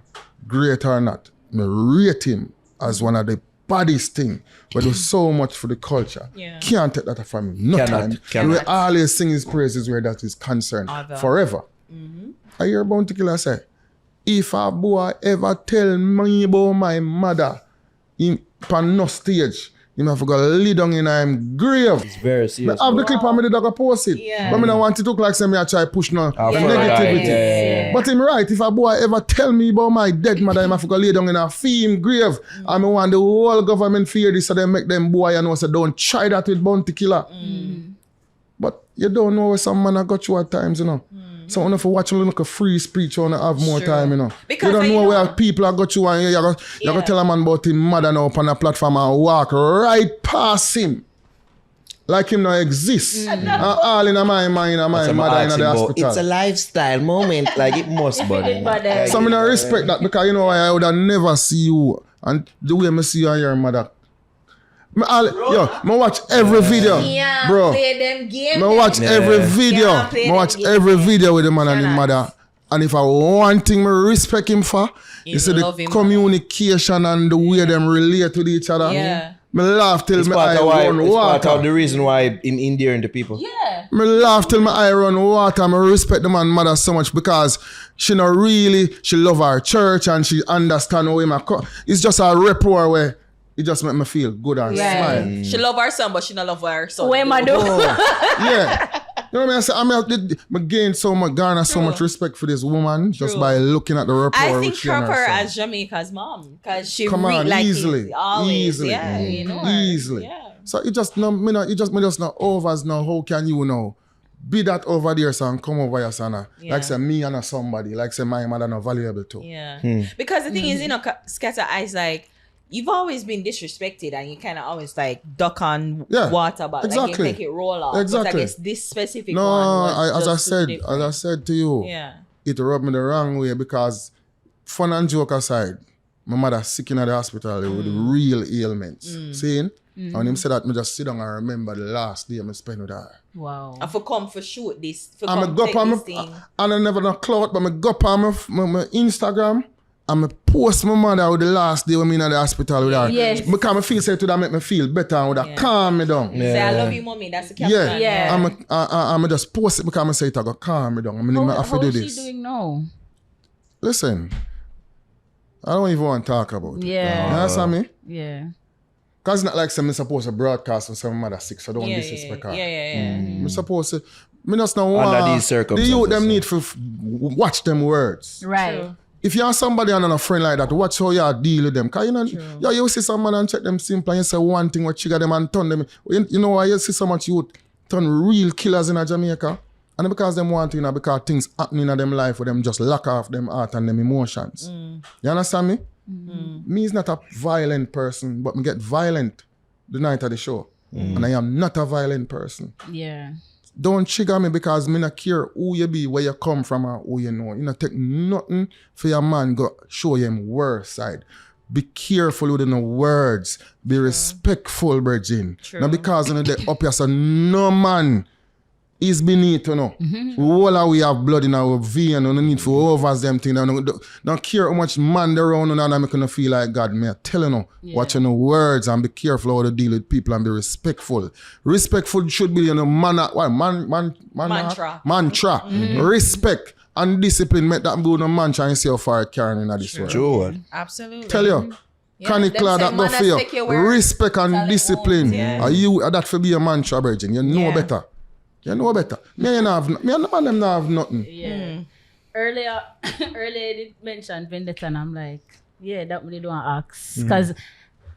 great or not, I rate him as one of the baddest thing. But do so much for the culture. Can't take that from him. No time. We always sing his praises where that is concerned. Forever. I hear Bounty Killer say, if a boy ever tell me about my mother on no stage, you have to go lay down in him grave. It's very serious. I have the clip and me did post it. But I don't want it to look like me I try push no negativity. But him right, if a boy ever tell me about my dead mother, I have to go lay down in a theme grave. And I want the whole government fear this so they make them boy and say don't try that with Bounty Killer. But you don't know where some man I got you at times, you know. So if you watch a look a free speech, you want to have more time, you know. Because you don't know where people have got you and you're going to tell a man about his mother now up on a platform and walk right past him. Like him not exists. All in my mind, my mother in the hospital. It's a lifestyle moment, like it must be. So I don't respect that because you know I would have never see you and the way I see you and your mother. I watch every video, bro. Play them games. I watch every video. I watch every video with the man and his mother. And if I want thing, I respect him for, it's the communication and the way them relate with each other. Yeah. Me laugh till my eye run water. It's part of the reason why I'm endearing the people. Yeah. Me laugh till my eye run water. I respect the man mother so much because she love her church and she understand how him it's just a rapport where it just make me feel good and smile. She love her son, but she not love her son. What am I doing? Yeah. You know what I mean? I gain so much, garner so much respect for this woman just by looking at the rapport. I think of her as Jamaica's mom because she easily. Yeah, you know her. Easily. Yeah. So it just me just not overs now. How can you know? Be that over there, son. Come over here, son. Like say me and somebody. Like say my mother not valuable too. Yeah. Because the thing is, Skatta, I's like, you've always been disrespected and you kind of always like duck on water, but like you make it roll off. Exactly. But I guess this specific one was as I said to you, it rubbed me the wrong way because fun and joke aside, my mother sick in the hospital with real ailments. Seeing? And him said that me just sit down and remember the last day I spent with her. Wow. And for come for shoot this, for and come take this thing. And I never know clout, but I go up on my Instagram. And I post my mother with the last day when I'm in the hospital with her. Yes. Because I feel to that make me feel better and would have calm me down. Say, I love you, mommy. That's the caption. Yeah. I'm just post it because I say it will calm me down. How is she doing now? Listen, I don't even want to talk about it. Yeah. You understand me? Yeah. Because it's not like I'm supposed to broadcast when some mother sick, so don't disrespect her. I'm supposed to, I just not want under these circumstances. The youth them need to watch them words. Right. True. If you have somebody and a friend like that, watch how you deal with them. Because you see some man and check them simple and you say one thing, what trigger them and turn them. You know why you see so much youth turn real killers in Jamaica? And because them want to, because things happening in them life where them just lock off them heart and them emotions. You understand me? Me is not a violent person, but me get violent the night of the show. And I am not a violent person. Yeah. Don't trigger me because me not care who you be, where you come from or who you know. You not take nothing for your man go show him worst side. Be careful with the words. Be respectful, Virgin. Now because they up here so no man is beneath, you know. All we have blood in our vein, no need for overs them thing. Don't care how much man they're around and I'm gonna feel like God. Me I tell you, watch your words and be careful how to deal with people and be respectful. Respectful should be mantra. Respect and discipline make that go no mantra and see how far it carrying in this world. Sure. Absolutely. Tell you. Chronic Law that go for you. Respect and discipline. You that for be a mantra, Virgin. You know better. You know better. Me and them not have nothing. Yeah. Earlier you did mention vendetta and I'm like, yeah, that really don't ask. Because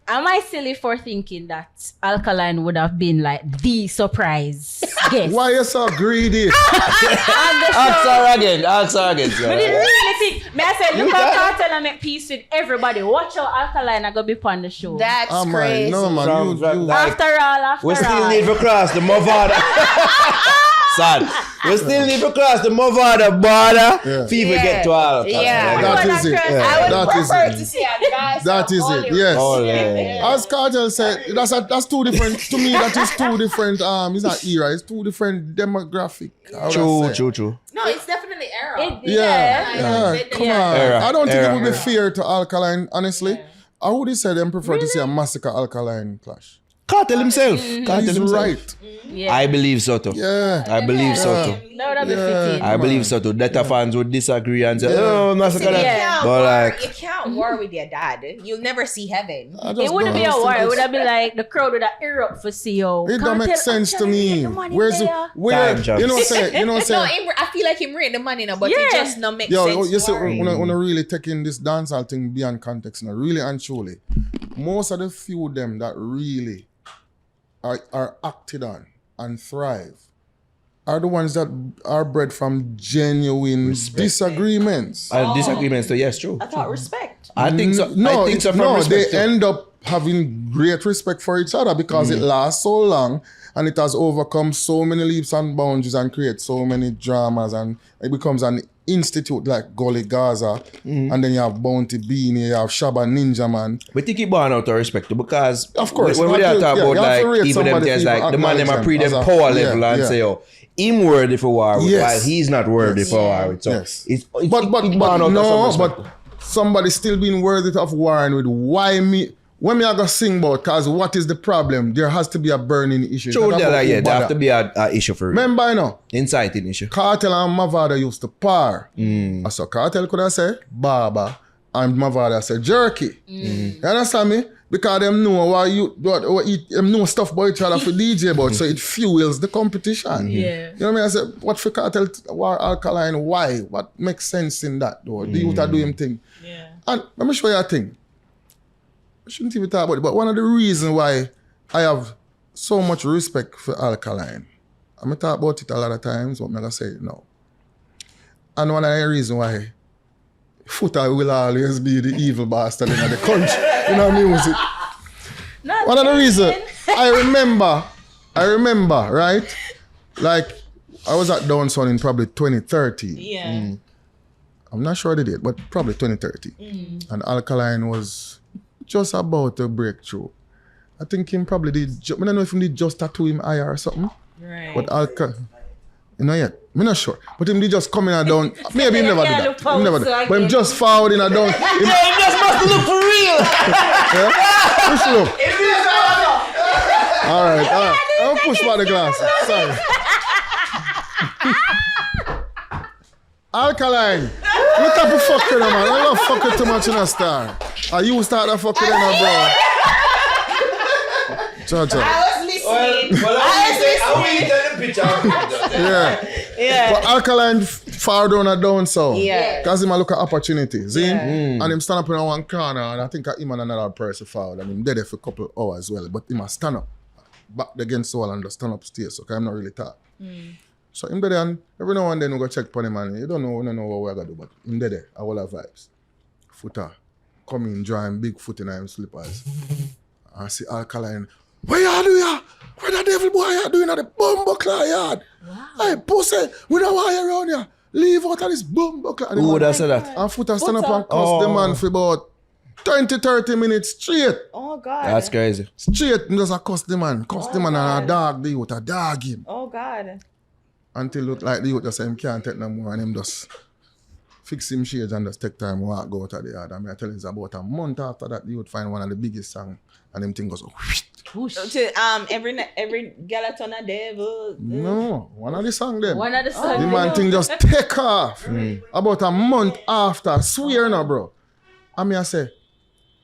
am I silly for thinking that Alkaline would have been like the surprise guest? Why you so greedy? Ask her again. Sir. But didn't really think. I said, look at Kartel and make peace with everybody. Watch out Alkaline are going to be on the show. That's crazy. No, man. After all. We still need to cross the Movada. Son, we still need to cross the Movada border. People get to all. That is it. I would prefer to see a guy. That is it. Yes. As Kartel said, that's two different. To me, that is two different. It's not era. It's two different demographic. True. No, it's definitely era. Come on. I don't think it would be fair to Alkaline, honestly. I would say them prefer to see a Massacre Alkaline clash. Kartel himself. He's right. Yeah. I believe so too. Yeah. I believe so too. No, that'd be fitting. I believe so too. Data fans would disagree and say, oh, Massacre. You can't war with your dad. You'll never see heaven. It wouldn't be a war. It would have been like the crowd would have erupt for CEO. It don't make sense to me. Where you know what I'm saying? No, I feel like him read the money now, but it just not make sense. You see, when I really taking this dancehall thing beyond context now, really and truly, most of the few of them that really are acted on and thrive are the ones that are bred from genuine disagreements. Disagreements, so yes, true. I thought respect. I think so. They end up having great respect for each other because it lasts so long and it has overcome so many leaps and boundaries and creates so many dramas and it becomes an institute like Gully Gaza, and then you have Bounty Beanie, you have Shabba Ninja Man. But you keep born out of respect because of course when we talk about like even them things like the man them are pre them power level and say, oh, him worthy for war with, while he's not worthy for war with. So it's but somebody still being worthy of warring with. Why me? When me I go sing about, cause what is the problem? There has to be a burning issue. True, there have to be a issue for it. Remember, you know, inciting issue. Kartel and Mavado used to par. So Kartel could have said Baba and Mavado said jerky. You understand me? Because them know them know stuff about each other for DJ about, so it fuels the competition. Yeah. You know what I mean? I said, what for Kartel war alkaline? Why? What makes sense in that though? The youth are doing thing. Yeah. And let me show you a thing. I shouldn't even talk about it, but one of the reasons why I have so much respect for Alkaline, I'm going to talk about it a lot of times, but I'm going to say it now. And one of the reasons why Foota will always be the evil bastard in the country, in our music. One of the reasons, I remember, right? Like, I was at Downtown in probably 2013. Yeah. I'm not sure the date, but probably 2013. And Alkaline was just about to break through. I think him probably did, I don't know if he did just tattoo him eye or something. Right. But you know yet, I'm not sure. But him did just come in and down, maybe he never did that. He never did. But him just forward in and down. He just must look for real. Push look. Alright. I'll push by the glasses, sorry. Alkaline. What type of fuck you know, man? I love fucking too much in a star. Are you start the fucking in a bro? Cha-cha. I was listening. I was listening. Yeah. But Alkaline far down and down so. Yeah. Because him a look at opportunity. See? And him stand up in one corner and I think him and another person forward. And him dead there for a couple of hours as well. But him a stand up. Back against the wall and just stand upstairs. So I'm not really tired. So him there and every now and then we go check upon him and you don't know what we're going to do. But him there, I will have vibes. Foota. Come in, drawing big foot in him slippers. I see Alkaline. What you do ya? What the devil boy you doing at the bumbuckler yard? Wow. Hey, pussy, we don't want you around here. Leave out of this bumbuckler. Who would have said that? And Foota stand up and cuss the man for about 20-30 minutes straight. Oh, God. That's crazy. Straight, and just a cuss the man. Cuss the man and a dog the youth, a dog him. Oh, God. Until look like the youth just say him can't take no more and him just fix him shades and just take time walk go out of the yard. And I tell you it's about a month after that you would find one of the biggest songs and them thing goes whoosh. Every galaton a devil. No, one of the songs them. One of the songs. The man thing just take off. About a month after. Swear no, bro. I mean I say,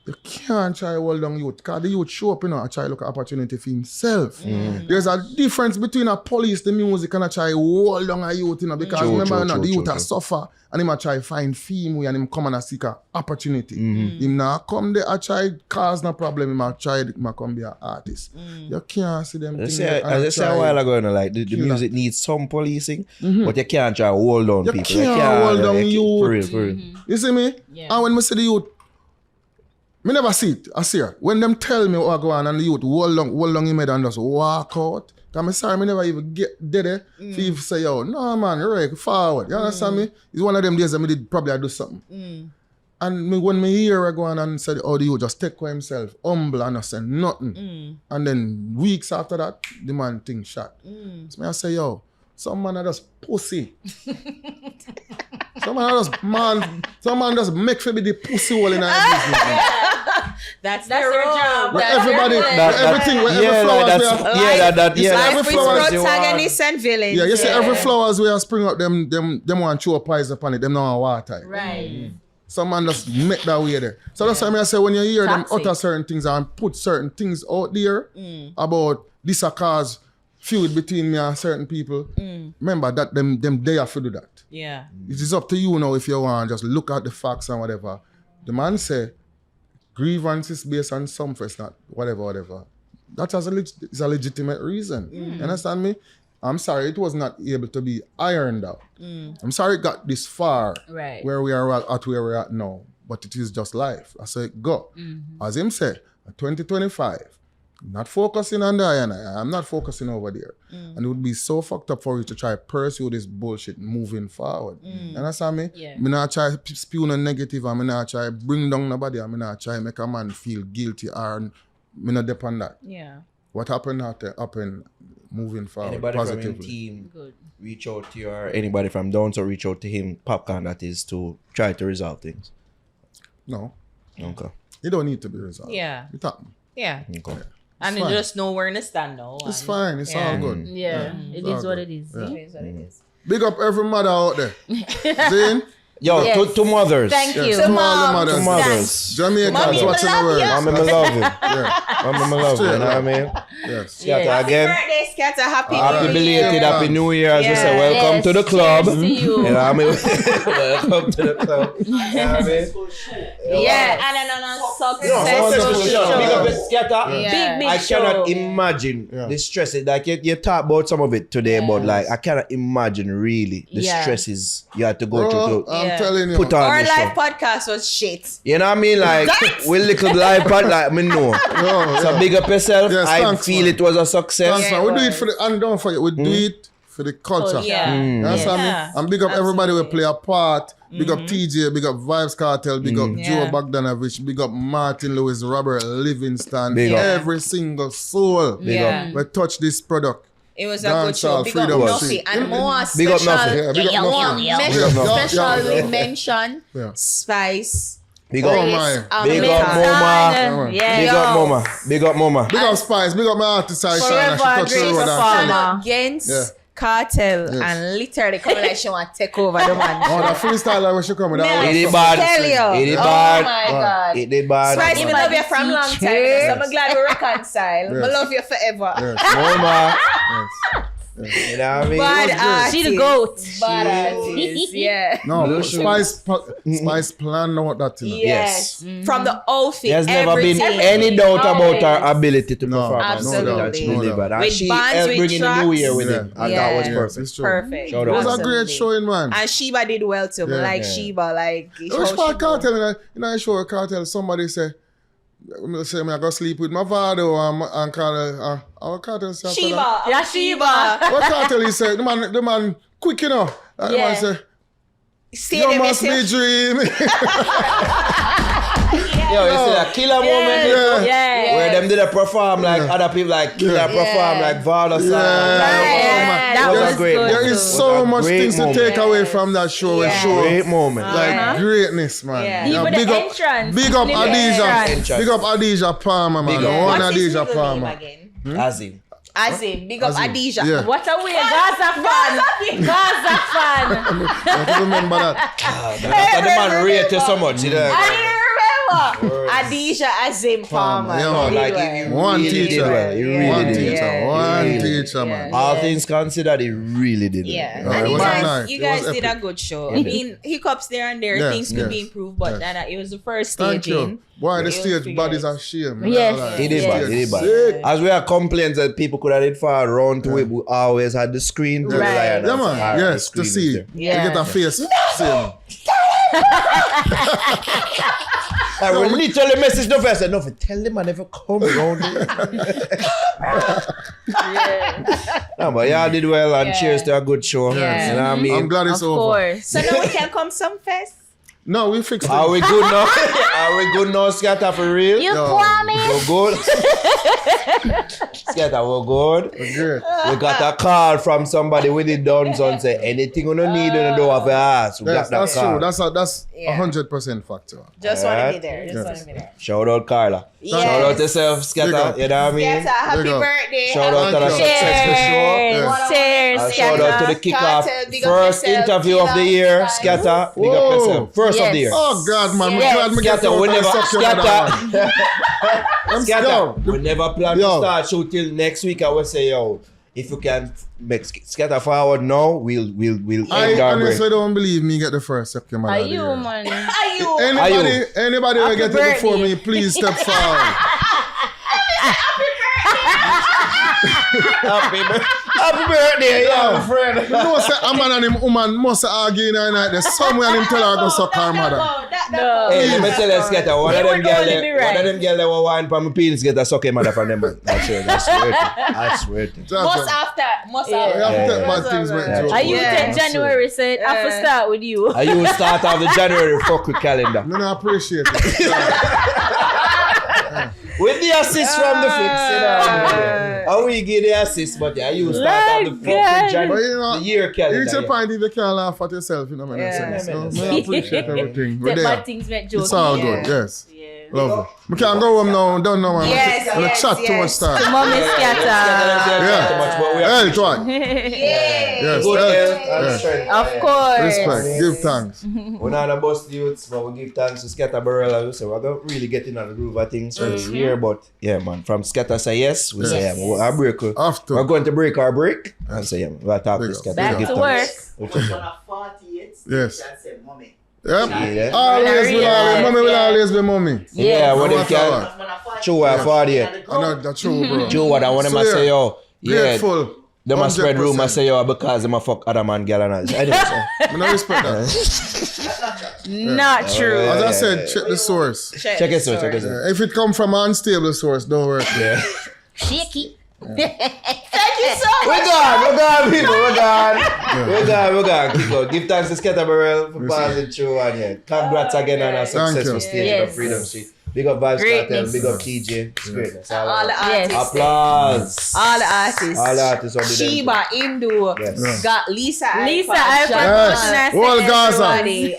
you can't try to hold on youth because the youth show up, you know, and try to look at opportunity for himself. There's a difference between a police, the music, and a try to hold on a youth, you know, because the youth are suffer and him a try to find fame and him come and seek a opportunity. Him now come there, I try cause no problem, him a try to come be an artist. You can't see them things. As I said a while ago, you know, like the music needs some policing, but you can't try to hold on people. You can't hold on youth. For real. You see me? Yeah. And when I see the youth, me never see it. I see her. When them tell me what go on and the youth hold long him head and just walk out. Because I'm sorry, me never even get there. If you say, yo, no man, right, forward. You understand me? It's one of them days that me did probably do something. And when me hear her go on and said, oh, the youth just take for himself, humble and not say nothing. And then weeks after that, the man thing shot. So I say, yo, some man are just pussy. Some man just make for be the pussy hole in our business. That's their job. Everybody, everything, every flowers. Protagonists and villains. Yeah, you see every flowers where spring up, them want to chew pies upon it, them not water. Right. Some man just make that way there. So that's why I say when you hear them utter certain things and put certain things out there about this a cause feud between me and certain people, remember that them they have to do that. Yeah. It is up to you now if you want just look at the facts and whatever. The man say grievances based on some first, not whatever. That is a legitimate reason. You understand me? I'm sorry it was not able to be ironed out. I'm sorry it got this far where we are at where we're at now. But it is just life. I say go. As him say, 2025, Not focusing on there, and I'm not focusing over there. And it would be so fucked up for you to try pursue this bullshit moving forward. You understand me? Yeah. Me not try spew no negative, and me not try bring down nobody, and me not try make a man feel guilty, or me not depend on that. Yeah. What happened moving forward Anybody positively. from your team Good. reach out to you, or anybody from down so reach out to him, Popcaan that is, to try to resolve things? No, Okay. it don't need to be resolved. Yeah. It happen. Yeah. Okay. And fine. you just know where to stand now. It's fine. It's all good. Yeah, it is what it is. Yeah. It is what it is. Big up every mother out there. Zane? Yo, Yes. to mothers. Thank Yes, you. to all the moms. mothers. To mothers. Jamaicans Mommy, watching we the love world. you. Mommy, me love you. Yeah. Mommy, me love you. You know what I mean? Yes. Skatta Yeah. again. Happy birthday, Skatta. Happy Happy New belated, Year. happy New Year. As we say, Yeah. welcome Yes, to the club. cheers to you. You know what I mean? Welcome to the club. You know what I mean? Yeah. And another Successful successful show. Big show. up Skatta. Yeah. Big I cannot show. imagine Yeah. the stresses. Like you talk about some of it today, but like I cannot imagine really the Yeah. stresses you had to go Bro, through to I'm Yeah. telling you. put on Our the live show. podcast was shit. You know what I mean? Like with little live pod, like me know. Yo, So yeah. big up yourself. Yes, I thanks, feel man. it was a success. Thanks, Yeah, man. We it do it was. for the, and don't forget, we do it for the culture. Yeah. You understand Yeah. me? And big up everybody we Absolutely. play a part. Big up TJ, big up Vybz Kartel, big up Yeah. Joe Bogdanovich, big up Martin Lewis, Robert Livingston, Big up. every single soul. Yeah. We touch this product. It was a good show. Dancehall, Big up Freedom Nuffy. Street. And more Big up special. Nuffy. Yeah, big up Nuffy. Big up Nuffy. Special Yeah. we mention Yeah. Spice. Big Oh up. my. Big America. up Mama. Yeah. Big up Mama. Big up Mama. Big up Spice, big up my artist, I Forever She touched the great road and performer. Against Yeah. Cartel Yes. and literally coming like she want to take over the man. Oh, that freestyle when she come with Man, It is that. bad. tell you. It is Oh bad. my God. It is bad. Spice, me love you from long time. So Yes. I'm glad we reconcile. Yes. I love you forever. Yes. Mama. Yes. You know what I mean? Bad artist. She the goat. Bad artist. Yeah. No, Blue Spice plan out that thing. Yes. From the outfit, There's never been everything. any doubt about Yes. her ability to No, perform. and absolutely. that she No delivered. And With she bands, helped with bring in the new tracks. year with Yeah. him. And Yeah. that was Yes, perfect. it's true. Perfect. Shout It out. was a Absolutely. great showing, man. And Sheba did well too. Yeah. Like Yeah. Sheba, like Which how part she Cartel, I show Cartel, somebody say, I go sleep with my father and Cartel, our Cartel say after that. Sheba. Yeah, Sheba. What Cartel he say? The man quick, you know. And the Yeah. man say, Stay you there, must be Missy. dreaming. Yo, you see that killer moment Yeah. Yeah. where them did a perform like other people like killer Yeah. perform like Valda Yeah. That That was was great. good. There It is was so a much great things to moment. take away from that show. Yeah. And show Great moment. like greatness, man. Yeah. Even big the up, entrance. big up The Adija, entrance. big up Adija Palmer, man. Big up. One What's his Adija middle name Palmer. again? Azim. Azim. Big up Azim. Adija. Yeah. What a way. Gaza fan. Gaza fan. I can remember that. After the man rate you so much, you know. I didn't remember. Words. Adija Azim Palmer. Yeah, No, man. like Did he well. One really did teacher. well. He Yeah. really One did. teacher, Yeah. one Yeah. teacher, man. All things considered, he really did well. Yeah, Yeah, and it you was guys, nice. you It guys was did epic. a good show. I mean, hiccups there and there, Yes, things could be yes, improved, but yes. it was the first Thank staging. you. Boy, the It was stage pretty bodies nice. are shame. Yes. He did bad, he did bad. Sick. As we had complaints that people could have did far around to it, we always had the screen to Right. rely on. Yeah, and man. our Yes, screen to is see. there. Yeah. To get a face. Same. I will literally message no first. I said, no, tell them I never come around here. No, but y'all did well and Yeah. cheers to a good show. Yeah. You know what I mean? I'm glad it's Of over. course. So now we can come some fest. No, we fixed it. Are we good now? Are we good now, Skatta, for real? You Yo. promise? We're good. Skatta, we're good. Great. We got a call from somebody with the done son say anything you don't need you don't have to ask. We got that That's call. true. That's Yeah. 100% factor. Just want to be Alright. there. Just Yes. want to be there. Shout out Carla. Yes. Shout out yourself, Big Skatta. up. You know what I mean? Yes, happy Big up. birthday. Shout out to the Thank you. successful show. Yes. Cheers. And shout out to the kickoff. Cartel, big up First yourself, interview of the Killer. year, Nice. Skatta. Big up Whoa. yourself. First of the year. Oh, God, man. Yes. I'm glad me get Skatta, we out and never, suck your mother, man. Skatta, I'm Skatta, scared. we never plan to Yo. start show till next week. I will say, yo, if you can make Skatta forward now, we'll I end our break. honestly don't believe me get the first suck your mother Are of the you, year. man? Are you? Anybody will get it before birthday. me, please step forward. Happy birthday. Happy birthday, yeah, my friend. You know, say a man and him woman must argue in the night. There's somewhere and him tell her to suck her mother. No. Hey, let me tell you, Skatta, one of them girls that were wine for my penis get a suck him mother from them. I swear to you. Must after. You have to take bad things back too. Are you take January, so I have to start with you. Are you start off the January fuck with calendar? No, I appreciate it. With the assist from the fix, you know. How we give the assist, but yeah, you start off the fuck with January, the year calendar. It's a point if you can't laugh at yourself, you know what I'm saying. So I appreciate everything. We're there. Bad things make jokes. It's all good, yes. Lovely. We can't go home now, don't know. Yes. Chat too much time. To Mommy Skatta. Yeah. Health one. Yes. Good health. Of course. Respect. Give thanks. We're not the bust youths, but we give thanks to Skatta Burrell. So we're going to really get in on the groove of things for this year. But yeah, man, from Skatta say yes, we say yeah, our break. We're going to break our break and say yeah, we'll talk to Skatta. Back to work. Yes. Yep. Mommy will always be mommy. Yeah, what if can true 48. That's true, bro. True what I want him to say, yo. Yeah. Grateful. They must spread rumor say yo because them a fuck other man girl and all. Anyway, so. I don't respect that. Not true. As I said, check the source. Check it source. If it come from an unstable source, don't worry. Yeah. Shaky. Thank you so much. We're gone, people. We're gone. Keep going. Give thanks to Skatta Burrell for passing through and yeah. Congrats again on a successful stage of Freedom Street. Big up Vybz Kartel, big up TJ. It's greatness. All the artists. Applause. All the artists. On the Sheba, Indu, got Lisa. All Gaza.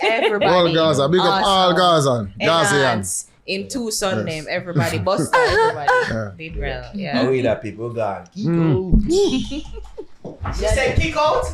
Everybody. All Gaza. Big up all Gaza. Gazians. In Tucson name, everybody. Busta, everybody. Big real. Yeah. We that people gone. You said kick out?